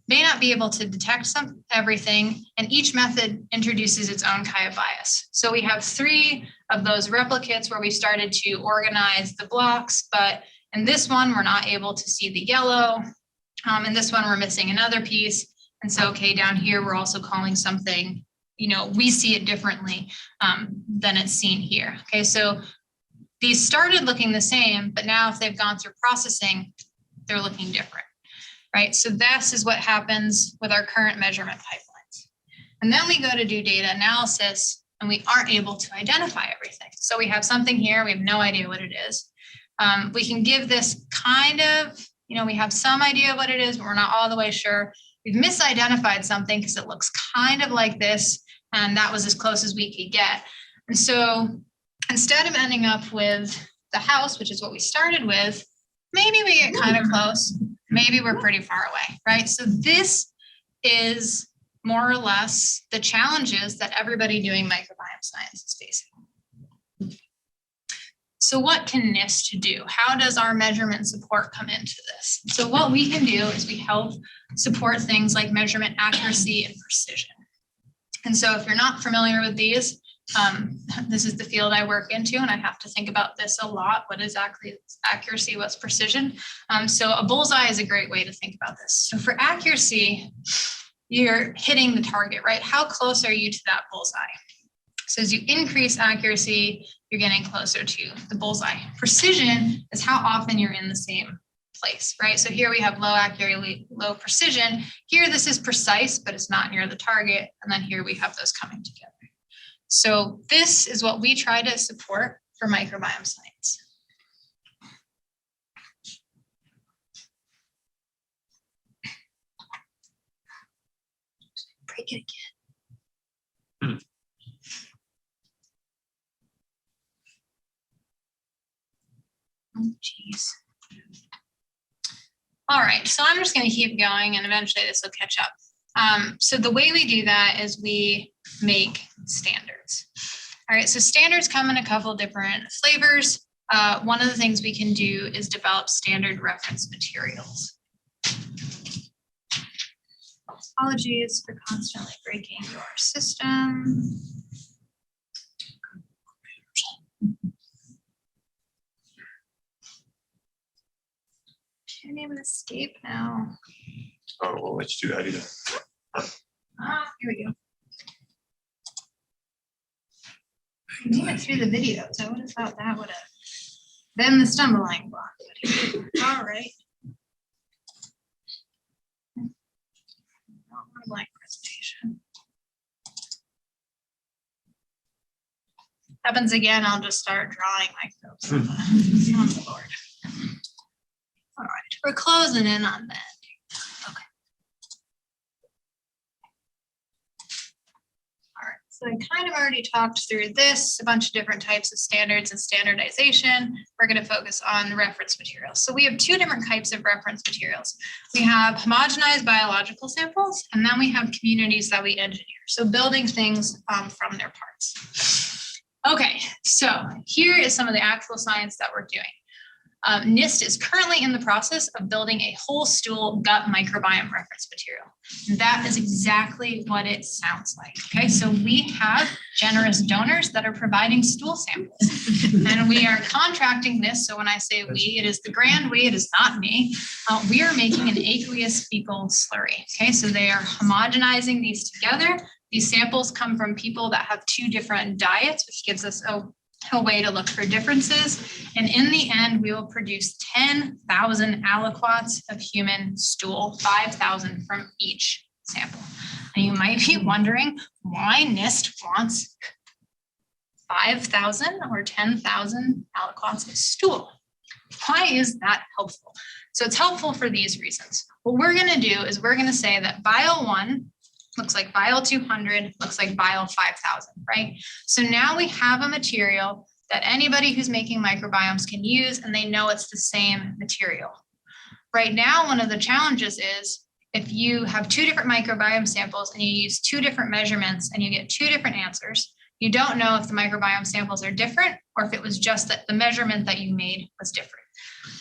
may not be able to detect everything, and each method introduces its own kind of bias. So we have 3 of those replicates where we started to organize the blocks, but in this one, we're not able to see the yellow. In this one, we're missing another piece. And so, okay, down here, we're also calling something, we see it differently than it's seen here. Okay, so these started looking the same, but now if they've gone through processing, they're looking different. Right, so this is what happens with our current measurement pipelines. And then we go to do data analysis, and we aren't able to identify everything. So we have something here, we have no idea what it is. We can give this kind of, we have some idea of what it is, but we're not all the way sure. We've misidentified something because it looks kind of like this, and that was as close as we could get. And so instead of ending up with the house, which is what we started with, maybe we get kind of close. Maybe we're pretty far away, right? So this is more or less the challenges that everybody doing microbiome science is facing. So what can NIST do? How does our measurement support come into this? So what we can do is we help support things like measurement accuracy and precision. And so if you're not familiar with these, this is the field I work into, and I have to think about this a lot. What is accuracy? What's precision? So a bullseye is a great way to think about this. So for accuracy, you're hitting the target, right? How close are you to that bullseye? So as you increase accuracy, you're getting closer to the bullseye. Precision is how often you're in the same place, right? So here we have low accuracy, low precision. Here this is precise, but it's not near the target. And then here we have those coming together. So this is what we try to support for microbiome science. Break it again. Oh, geez. All right, so I'm just going to keep going, and eventually this will catch up. So the way we do that is we make standards. All right, so standards come in a couple different flavors. One of the things we can do is develop standard reference materials. Apologies for constantly breaking your system. Can't even escape now. Oh, we'll let you do that either. Here we go. We made it through the videos. I would have thought that would have been the stumbling block. All right. Not my blank presentation. Happens again, I'll just start drawing microbes on the board. All right, we're closing in on that. Okay. All right, so I kind of already talked through this, a bunch of different types of standards and standardization. We're going to focus on reference materials. So we have two different types of reference materials. We have homogenized biological samples, and then we have communities that we engineer. So building things from their parts. Okay, so here is some of the actual science that we're doing. NIST is currently in the process of building a whole stool gut microbiome reference material. And that is exactly what it sounds like. Okay, so we have generous donors that are providing stool samples. And we are contracting this. So when I say we, it is the grand we, it is not me. We are making an aqueous fecal slurry. Okay, so they are homogenizing these together. These samples come from people that have two different diets, which gives us a way to look for differences. And in the end, we will produce 10,000 aliquots of human stool, 5,000 from each sample. And you might be wondering why NIST wants 5,000 or 10,000 aliquots of stool. Why is that helpful? So it's helpful for these reasons. What we're going to do is we're going to say that Bio 1 looks like Bio 200, looks like Bio 5,000, right? So now we have a material that anybody who's making microbiomes can use, and they know it's the same material. Right now, one of the challenges is if you have two different microbiome samples and you use two different measurements and you get two different answers, you don't know if the microbiome samples are different or if it was just that the measurement that you made was different.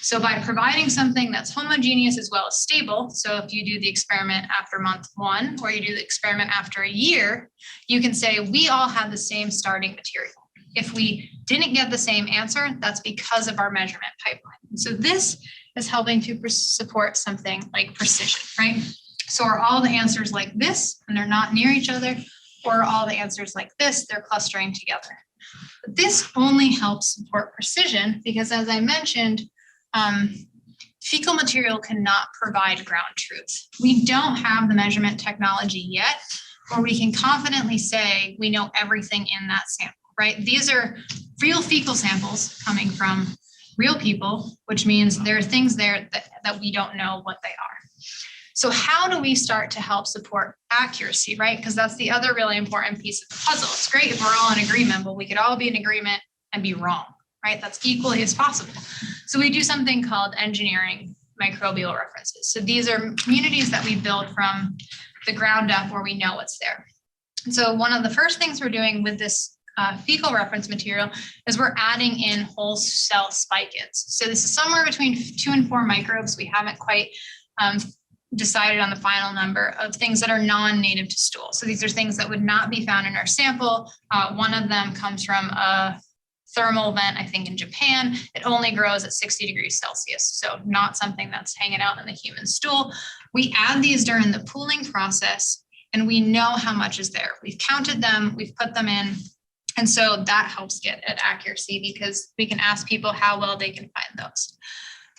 So by providing something that's homogeneous as well as stable, so if you do the experiment after month 1 or you do the experiment after a year, you can say we all have the same starting material. If we didn't get the same answer, that's because of our measurement pipeline. So this is helping to support something like precision, right? So are all the answers like this and they're not near each other, or are all the answers like this, they're clustering together? But this only helps support precision because, as I mentioned, fecal material cannot provide ground truth. We don't have the measurement technology yet where we can confidently say we know everything in that sample, right? These are real fecal samples coming from real people, which means there are things there that we don't know what they are. So how do we start to help support accuracy, right? Because that's the other really important piece of the puzzle. It's great if we're all in agreement, but we could all be in agreement and be wrong, right? That's equally as possible. So we do something called engineering microbial references. So these are communities that we build from the ground up where we know what's there. And so one of the first things we're doing with this fecal reference material is we're adding in whole cell spike-ins. So this is somewhere between 2 and 4 microbes. We haven't quite decided on the final number of things that are non-native to stool. So these are things that would not be found in our sample. One of them comes from a thermal vent, I think in Japan. It only grows at 60 degrees Celsius. So not something that's hanging out in the human stool. We add these during the pooling process and we know how much is there. We've counted them, we've put them in. And so that helps get at accuracy because we can ask people how well they can find those.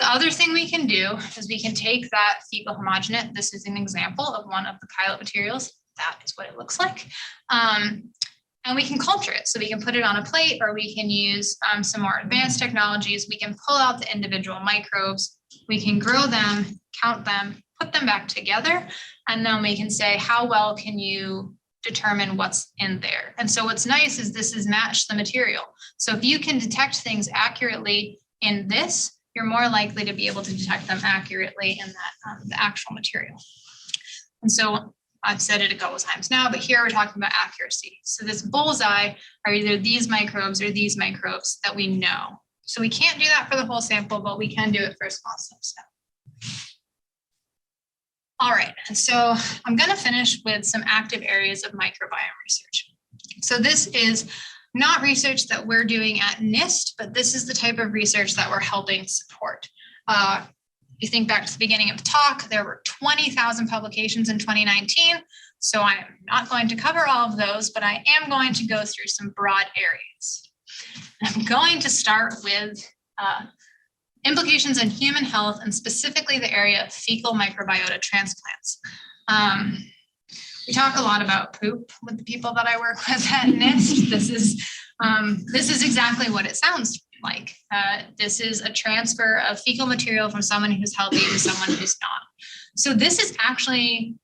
The other thing we can do is we can take that fecal homogenate. This is an example of one of the pilot materials. That is what it looks like. And we can culture it. So we can put it on a plate or we can use some more advanced technologies. We can pull out the individual microbes. We can grow them, count them, put them back together. And then we can say, how well can you determine what's in there? And so what's nice is this is matched the material. So if you can detect things accurately in this, you're more likely to be able to detect them accurately in that the actual material. And so I've said it a couple of times now, but here we're talking about accuracy. So this bullseye are either these microbes or these microbes that we know. So we can't do that for the whole sample, but we can do it for a small subset. All right, and so I'm going to finish with some active areas of microbiome research. So this is not research that we're doing at NIST, but this is the type of research that we're helping support. you think back to the beginning of the talk, there were 20,000 publications in 2019. So I'm not going to cover all of those, but I am going to go through some broad areas. I'm going to start with implications in human health and specifically the area of fecal microbiota transplants. We talk a lot about poop with the people that I work with at NIST. This is exactly what it sounds like. This is a transfer of fecal material from someone who's healthy to someone who's not. So this is actually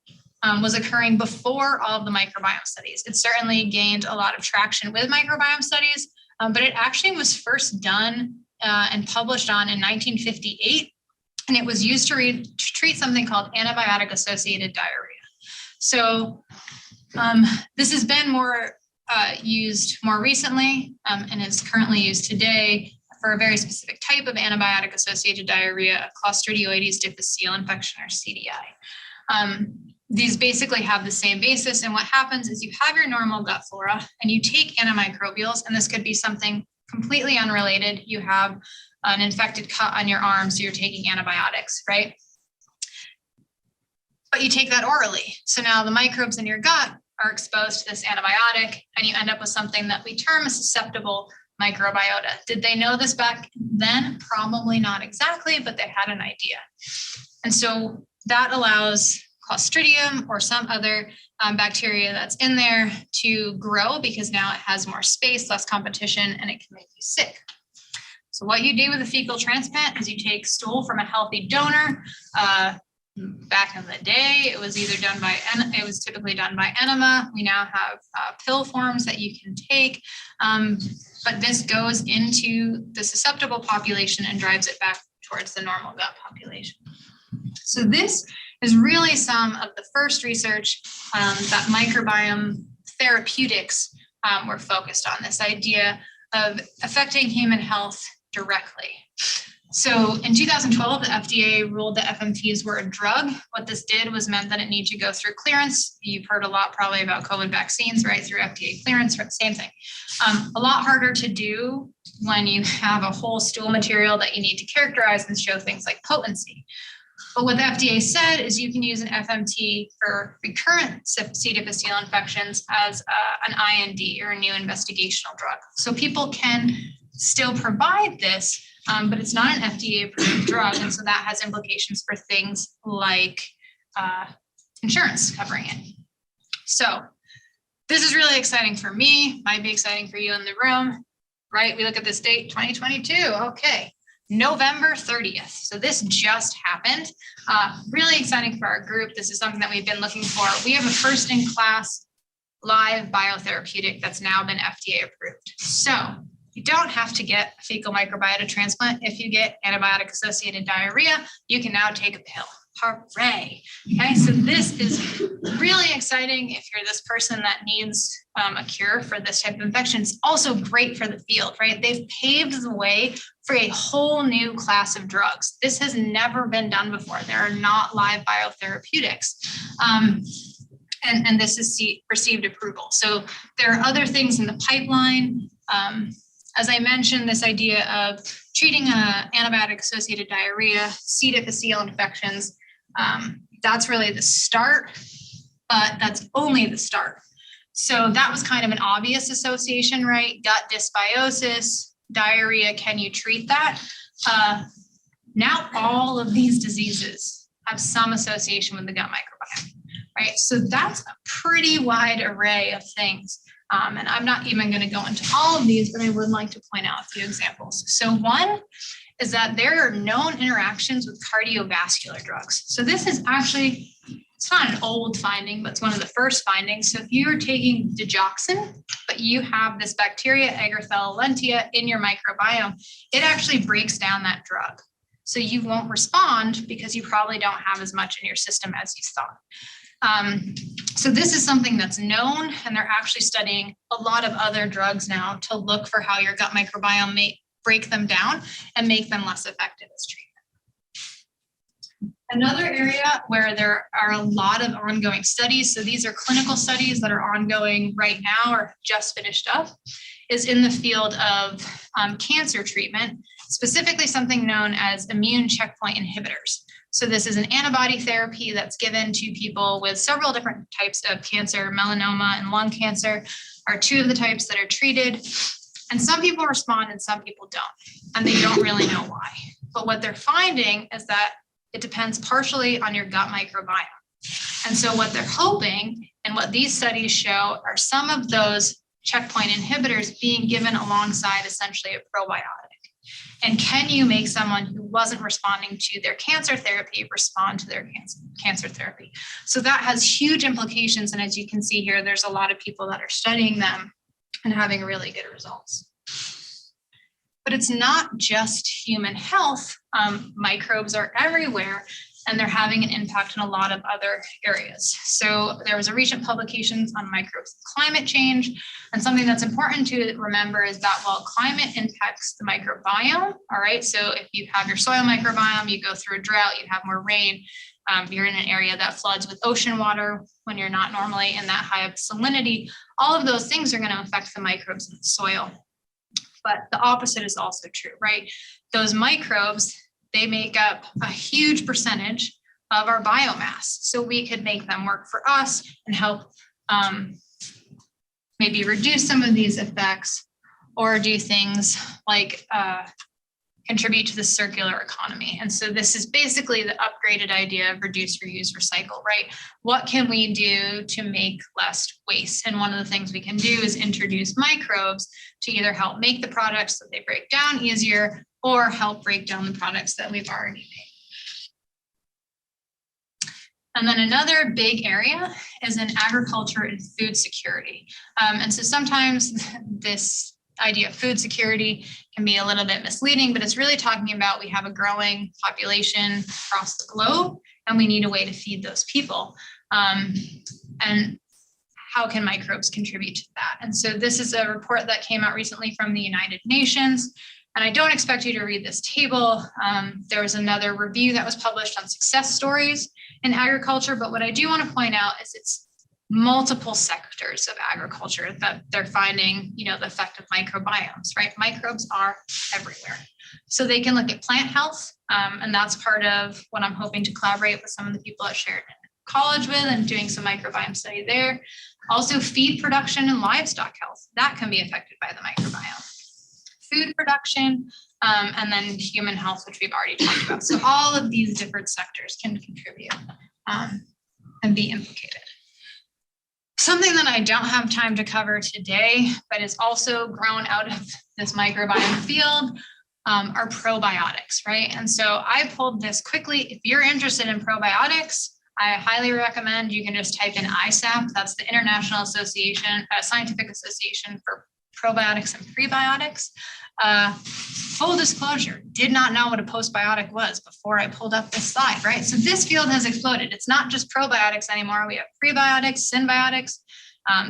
was occurring before all of the microbiome studies. It certainly gained a lot of traction with microbiome studies, but it actually was first done and published on in 1958, and it was used to treat something called antibiotic-associated diarrhea. So this has been used more recently and is currently used today for a very specific type of antibiotic-associated diarrhea, Clostridioides difficile infection, or CDI. These basically have the same basis, and what happens is you have your normal gut flora and you take antimicrobials, and this could be something completely unrelated. You have an infected cut on your arm, so you're taking antibiotics, right? But you take that orally. So now the microbes in your gut are exposed to this antibiotic, and you end up with something that we term a susceptible microbiota. Did they know this back then? Probably not exactly, but they had an idea. And so that allows Clostridium or some other bacteria that's in there to grow, because now it has more space, less competition, and it can make you sick. So what you do with a fecal transplant is you take stool from a healthy donor. Back in the day, it was typically done by enema. We now have pill forms that you can take, but this goes into the susceptible population and drives it back towards the normal gut population. So this is really some of the first research that microbiome therapeutics were focused on, this idea of affecting human health directly. So in 2012, the FDA ruled that FMTs were a drug. What this did was meant that it needed to go through clearance. You've heard a lot probably about COVID vaccines, right? Through FDA clearance, same thing. A lot harder to do when you have a whole stool material that you need to characterize and show things like potency. But what the FDA said is you can use an FMT for recurrent C. difficile infections as an IND, or a new investigational drug. So people can still provide this, but it's not an FDA-approved drug, and so that has implications for things like insurance covering it. So this is really exciting for me, might be exciting for you in the room, right? We look at this date, 2022, okay. November 30th. So this just happened. Really exciting for our group. This is something that we've been looking for. We have a first-in-class live biotherapeutic that's now been FDA approved. So you don't have to get a fecal microbiota transplant. If you get antibiotic-associated diarrhea, you can now take a pill. Hooray. Okay, so this is really exciting if you're this person that needs a cure for this type of infection. It's also great for the field, right? They've paved the way for a whole new class of drugs. This has never been done before. There are not live biotherapeutics. And this has received approval. So there are other things in the pipeline. As I mentioned, this idea of treating antibiotic-associated diarrhea, C. difficile infections, that's really the start, but that's only the start. So that was kind of an obvious association, right? Gut dysbiosis, diarrhea, can you treat that? Now all of these diseases have some association with the gut microbiome, right? So that's a pretty wide array of things. And I'm not even going to go into all of these, but I would like to point out a few examples. So one is that there are known interactions with cardiovascular drugs. So this is actually, it's not an old finding, but it's one of the first findings. So if you're taking digoxin, but you have this bacteria, Agarthala lentea, in your microbiome, it actually breaks down that drug. So you won't respond because you probably don't have as much in your system as you thought. So this is something that's known, and they're actually studying a lot of other drugs now to look for how your gut microbiome may break them down and make them less effective as treatment. Another area where there are a lot of ongoing studies, so these are clinical studies that are ongoing right now or just finished up, is in the field of cancer treatment. specifically something known as immune checkpoint inhibitors. So this is an antibody therapy that's given to people with several different types of cancer. Melanoma and lung cancer are two of the types that are treated. And some people respond and some people don't, and they don't really know why. But what they're finding is that it depends partially on your gut microbiome. And so what they're hoping, and what these studies show, are some of those checkpoint inhibitors being given alongside essentially a probiotic. And can you make someone who wasn't responding to their cancer therapy respond to their cancer therapy? So that has huge implications. And as you can see here, there's a lot of people that are studying them and having really good results. But it's not just human health. Microbes are everywhere, and they're having an impact in a lot of other areas. So there was a recent publication on microbes and climate change. And something that's important to remember is that while climate impacts the microbiome, all right, so if you have your soil microbiome, you go through a drought, you have more rain, you're in an area that floods with ocean water when you're not normally in that high of salinity, all of those things are going to affect the microbes in the soil. But the opposite is also true, right? Those microbes, they make up a huge percentage of our biomass. So we could make them work for us and help maybe reduce some of these effects, or do things like contribute to the circular economy. And so this is basically the upgraded idea of reduce, reuse, recycle, right? What can we do to make less waste? And one of the things we can do is introduce microbes to either help make the products that they break down easier, or help break down the products that we've already made. And then another big area is in agriculture and food security. And so sometimes this idea of food security can be a little bit misleading, but it's really talking about we have a growing population across the globe, and we need a way to feed those people. And how can microbes contribute to that? And so this is a report that came out recently from the United Nations. And I don't expect you to read this table. There was another review that was published on success stories in agriculture. But what I do want to point out is it's multiple sectors of agriculture that they're finding, the effect of microbiomes, right? Microbes are everywhere. So they can look at plant health. And that's part of what I'm hoping to collaborate with some of the people at Sheridan College with, and doing some microbiome study there. Also feed production and livestock health, that can be affected by the microbiome. Food production, and then human health, which we've already talked about. So all of these different sectors can contribute and be implicated. Something that I don't have time to cover today, but is also grown out of this microbiome field, are probiotics, right? And so I pulled this quickly. If you're interested in probiotics, I highly recommend you can just type in ISAP. That's the International Association, Scientific Association for Probiotics and Prebiotics. Full disclosure, did not know what a postbiotic was before I pulled up this slide, right? So this field has exploded. It's not just probiotics anymore. We have prebiotics, symbiotics,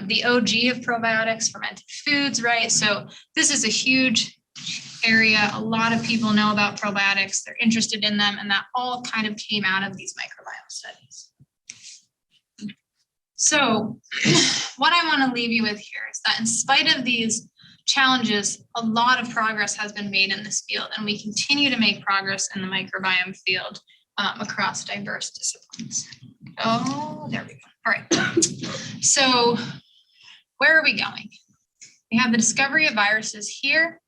the OG of probiotics, fermented foods, right? So this is a huge area. A lot of people know about probiotics. They're interested in them, and that all kind of came out of these microbiome studies. So what I want to leave you with here is that in spite of these challenges, a lot of progress has been made in this field, and we continue to make progress in the microbiome field across diverse disciplines. Oh, there we go. All right. So where are we going? We have the discovery of viruses here.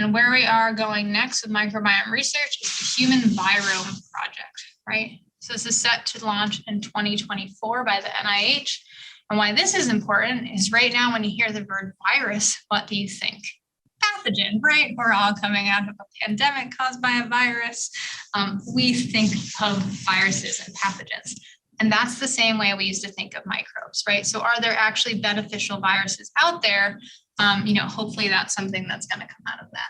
And where we are going next with microbiome research is the Human Virome Project, right? So this is set to launch in 2024 by the NIH. And why this is important is right now when you hear the word virus, what do you think? Pathogen, right? We're all coming out of a pandemic caused by a virus. We think of viruses and pathogens. And that's the same way we used to think of microbes, right? So are there actually beneficial viruses out there? Hopefully that's something that's going to come out of that.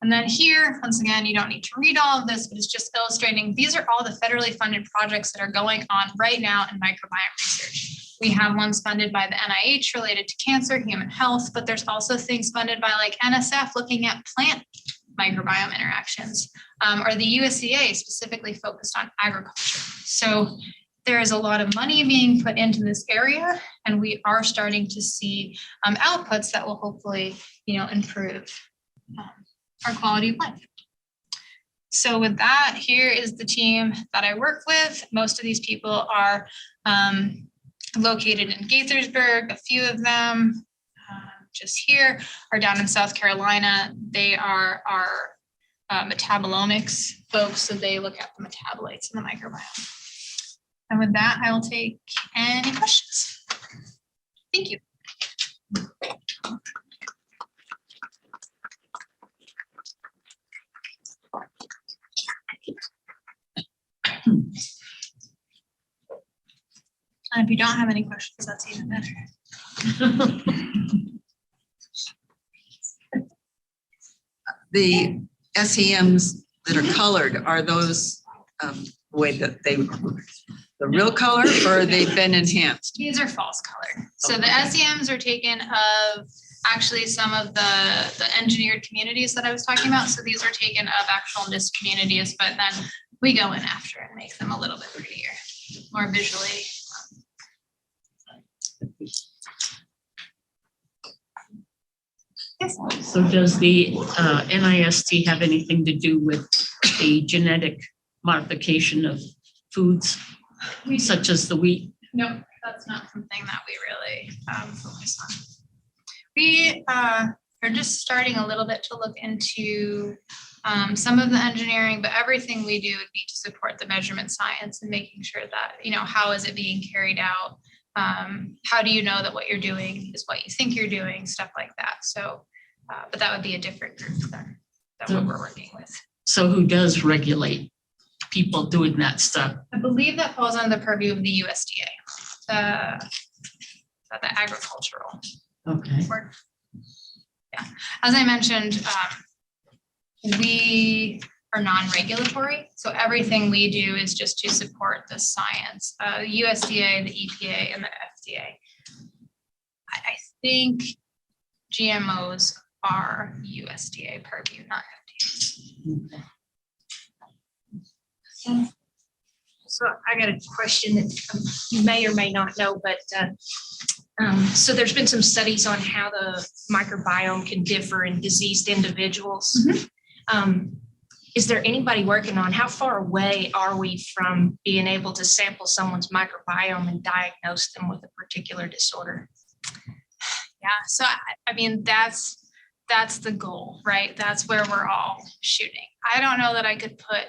And then here, once again, you don't need to read all of this, but it's just illustrating these are all the federally funded projects that are going on right now in microbiome research. We have ones funded by the NIH related to cancer, human health, but there's also things funded by like NSF looking at plant microbiome interactions, or the USDA specifically focused on agriculture. So there is a lot of money being put into this area, and we are starting to see outputs that will hopefully, improve our quality of life. So with that, here is the team that I work with. Most of these people are located in Gaithersburg. A few of them just here are down in South Carolina. They are our metabolomics folks, so they look at the metabolites in the microbiome. And with that, I will take any questions. Thank you. And if you don't have any questions, that's even better. The SEMs that are colored, are those the way that they were the real color, or they've been enhanced? These are false colored. So the Okay. SEMs are taken of actually some of the engineered communities that I was talking about. So these are taken of actual NIST communities, but then we go in after and make them a little bit prettier, more visually. Yes. So does the NIST have anything to do with the genetic modification of foods such as the wheat? No, that's not something that we really focus on. We are just starting a little bit to look into some of the engineering, but everything we do would be to support the measurement science and making sure that, how is it being carried out? How do you know that what you're doing is what you think you're doing, stuff like that. So, but that would be a different group than what we're working with. So who does regulate people doing that stuff? I believe that falls under the purview of the USDA, the agricultural Okay. board. Yeah, as I mentioned, we are non-regulatory, so everything we do is just to support the science. USDA, the EPA, and the FDA. I think GMOs are USDA purview, not FDA. Okay. So I got a question that you may or may not know, but so there's been some studies on how the microbiome can differ in diseased individuals. Is there anybody working on how far away are we from being able to sample someone's microbiome and diagnose them with a particular disorder? Yeah, so I mean, that's the goal, right? That's where we're all shooting. I don't know that I could put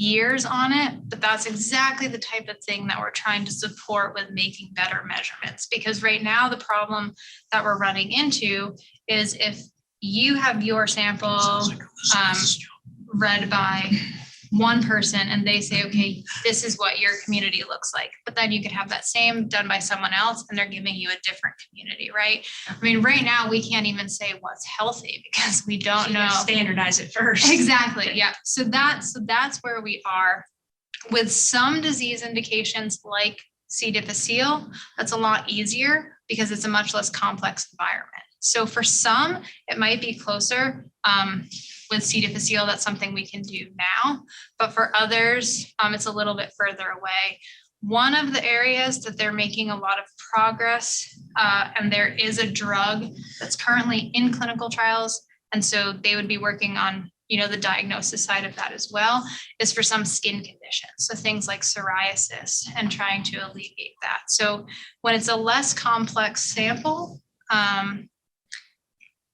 years on it, but that's exactly the type of thing that we're trying to support with making better measurements. Because right now, the problem that we're running into is if you have your sample read by one person and they say, okay, this is what your community looks like. But then you could have that same done by someone else and they're giving you a different community, right? I mean, right now we can't even say what's healthy because we don't know. Standardize it first. Exactly. Yeah. So that's where we are with some disease indications like C. difficile. That's a lot easier because it's a much less complex environment. So for some, it might be closer. With C. difficile, that's something we can do now. But for others, it's a little bit further away. One of the areas that they're making a lot of progress, and there is a drug that's currently in clinical trials, and so they would be working on, the diagnosis side of that as well, is for some skin conditions. So things like psoriasis and trying to alleviate that. So when it's a less complex sample,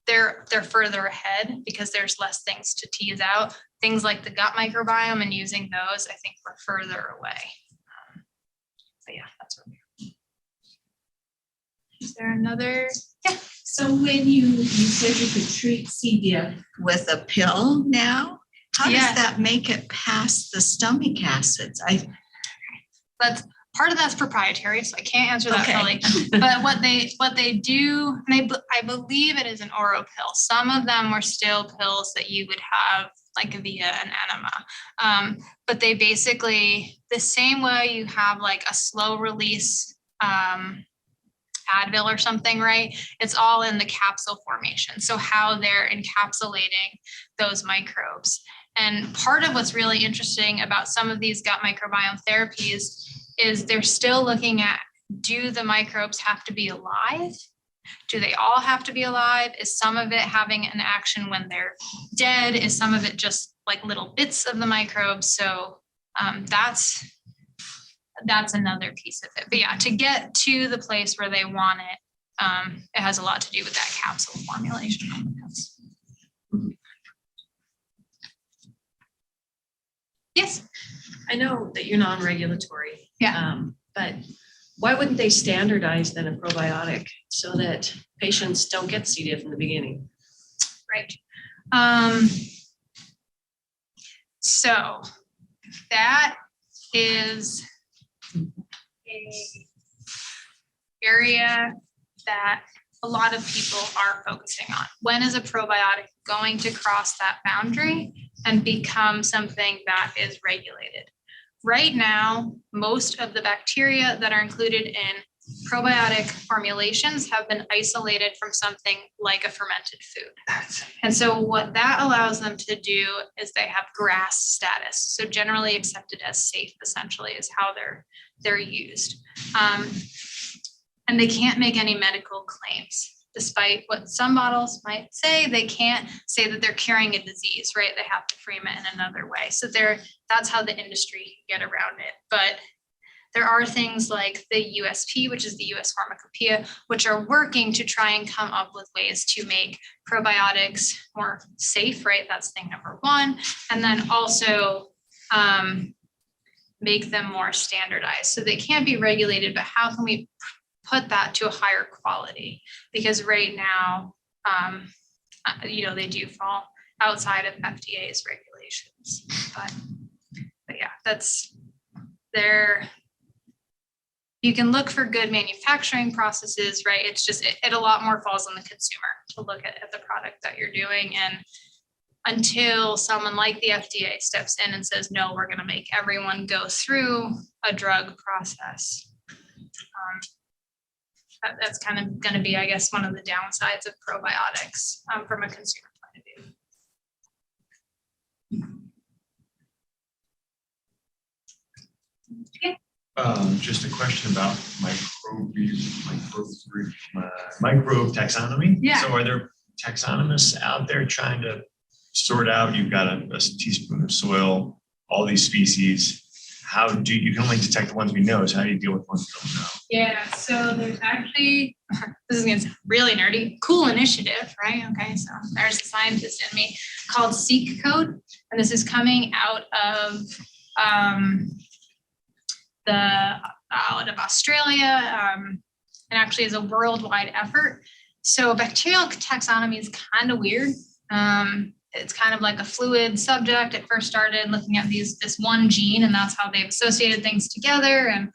they're further ahead because there's less things to tease out. Things like the gut microbiome and using those, I think we're further away. But yeah, that's where we are. Is there another? Yeah. So when you said you could treat C. diff with a pill now, how Yeah. does that make it past the stomach acids? That's part of that's proprietary, so I can't answer that Okay. fully. But what they do, and I believe it is an oral pill. Some of them are still pills that you would have like via an enema. But they basically, the same way you have like a slow release Advil or something, right? It's all in the capsule formation. So how they're encapsulating those microbes. And part of what's really interesting about some of these gut microbiome therapies is they're still looking at, do the microbes have to be alive? Do they all have to be alive? Is some of it having an action when they're dead? Is some of it just like little bits of the microbes? So that's another piece of it. But yeah, to get to the place where they want it, it has a lot to do with that capsule formulation. Yes. I know that you're non-regulatory. Yeah. But why wouldn't they standardize then a probiotic so that patients don't get C. diff in the beginning? Right. So that is a area that a lot of people are focusing on. When is a probiotic going to cross that boundary and become something that is regulated? Right now, most of the bacteria that are included in probiotic formulations have been isolated from something like a fermented food. And so what that allows them to do is they have GRAS status. So generally accepted as safe, essentially, is how they're used. And they can't make any medical claims. Despite what some bottles might say, they can't say that they're curing a disease, right? They have to frame it in another way. So that's how the industry can get around it. But there are things like the USP, which is the US Pharmacopoeia, which are working to try and come up with ways to make probiotics more safe, right? That's thing number one. And then also make them more standardized. So they can't be regulated, but how can we put that to a higher quality? Because right now, they do fall outside of FDA's regulations. But yeah, that's there. You can look for good manufacturing processes, right? It's just, it a lot more falls on the consumer to look at the product that you're doing. And until someone like the FDA steps in and says, no, we're going to make everyone go through a drug process. That's kind of going to be, I guess, one of the downsides of probiotics from a consumer point of view. Just a question about microbe taxonomy. Yeah. So are there taxonomists out there trying to sort out, you've got a teaspoon of soil, all these species? How do you can only detect the ones we know, so how do you deal with ones we don't know? Yeah, so there's actually, this is gonna sound really nerdy, cool initiative, right? Okay, so there's a scientist in me called Seek Code, and this is coming out of Australia, and actually is a worldwide effort. So bacterial taxonomy is kind of weird. It's kind of like a fluid subject. It first started looking at this one gene, and that's how they've associated things together. And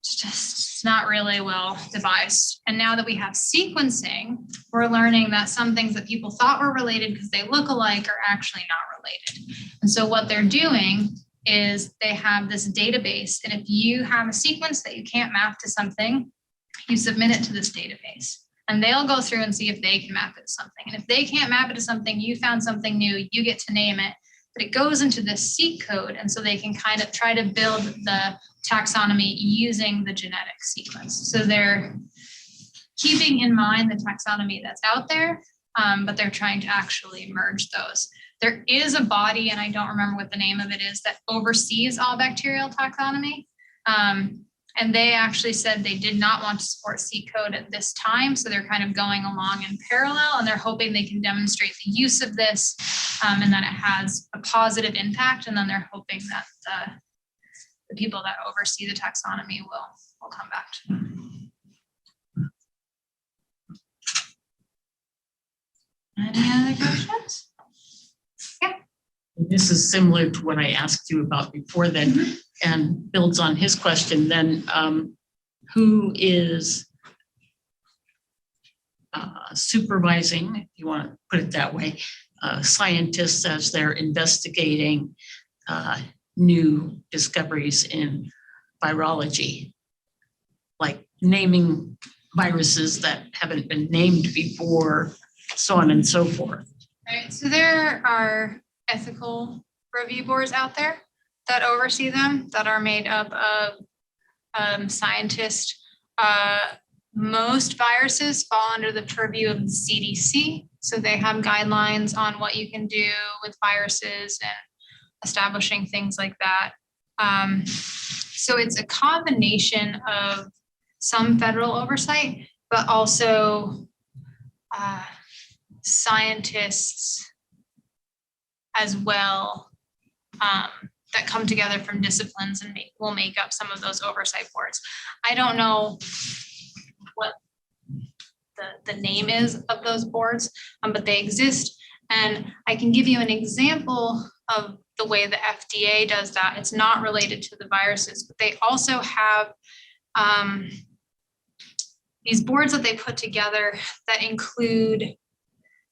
it's not really well devised. And now that we have sequencing, we're learning that some things that people thought were related because they look alike are actually not related. And so what they're doing is they have this database. And if you have a sequence that you can't map to something, you submit it to this database. And they'll go through and see if they can map it to something. And if they can't map it to something, you found something new, you get to name it. But it goes into this Seek code. And so they can kind of try to build the taxonomy using the genetic sequence. So they're keeping in mind the taxonomy that's out there, but they're trying to actually merge those. There is a body, and I don't remember what the name of it is, that oversees all bacterial taxonomy. And they actually said they did not want to support Seek code at this time. So they're kind of going along in parallel, and they're hoping they can demonstrate the use of this and that it has a positive impact. And then they're hoping that the people that oversee the taxonomy will come back to them. Any other questions? Yeah. This is similar to what I asked you about before then, and builds on his question then. Who is supervising, if you want to put it that way, scientists as they're investigating new discoveries in virology, like naming viruses that haven't been named before, so on and so forth? Right, so there are ethical review boards out there that oversee them, that are made up of scientists Most viruses fall under the purview of the CDC. So they have guidelines on what you can do with viruses and establishing things like that. So it's a combination of some federal oversight, but also scientists as well that come together from disciplines and will make up some of those oversight boards. I don't know what the name is of those boards, but they exist. And I can give you an example of the way the FDA does that. It's not related to the viruses, but they also have these boards that they put together that include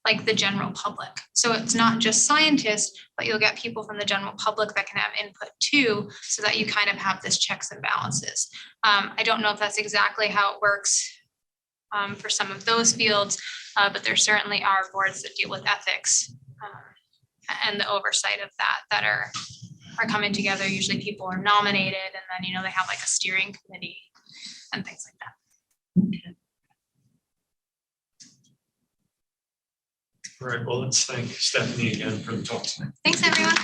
like the general public. So it's not just scientists, but you'll get people from the general public that can have input too, so that you kind of have this checks and balances. I don't know if that's exactly how it works for some of those fields, but there certainly are boards that deal with ethics and the oversight of that are coming together. Usually people are nominated, and then, they have like a steering committee and things like that. All right, well, let's thank Stephanie again for the talk tonight. Thanks, everyone.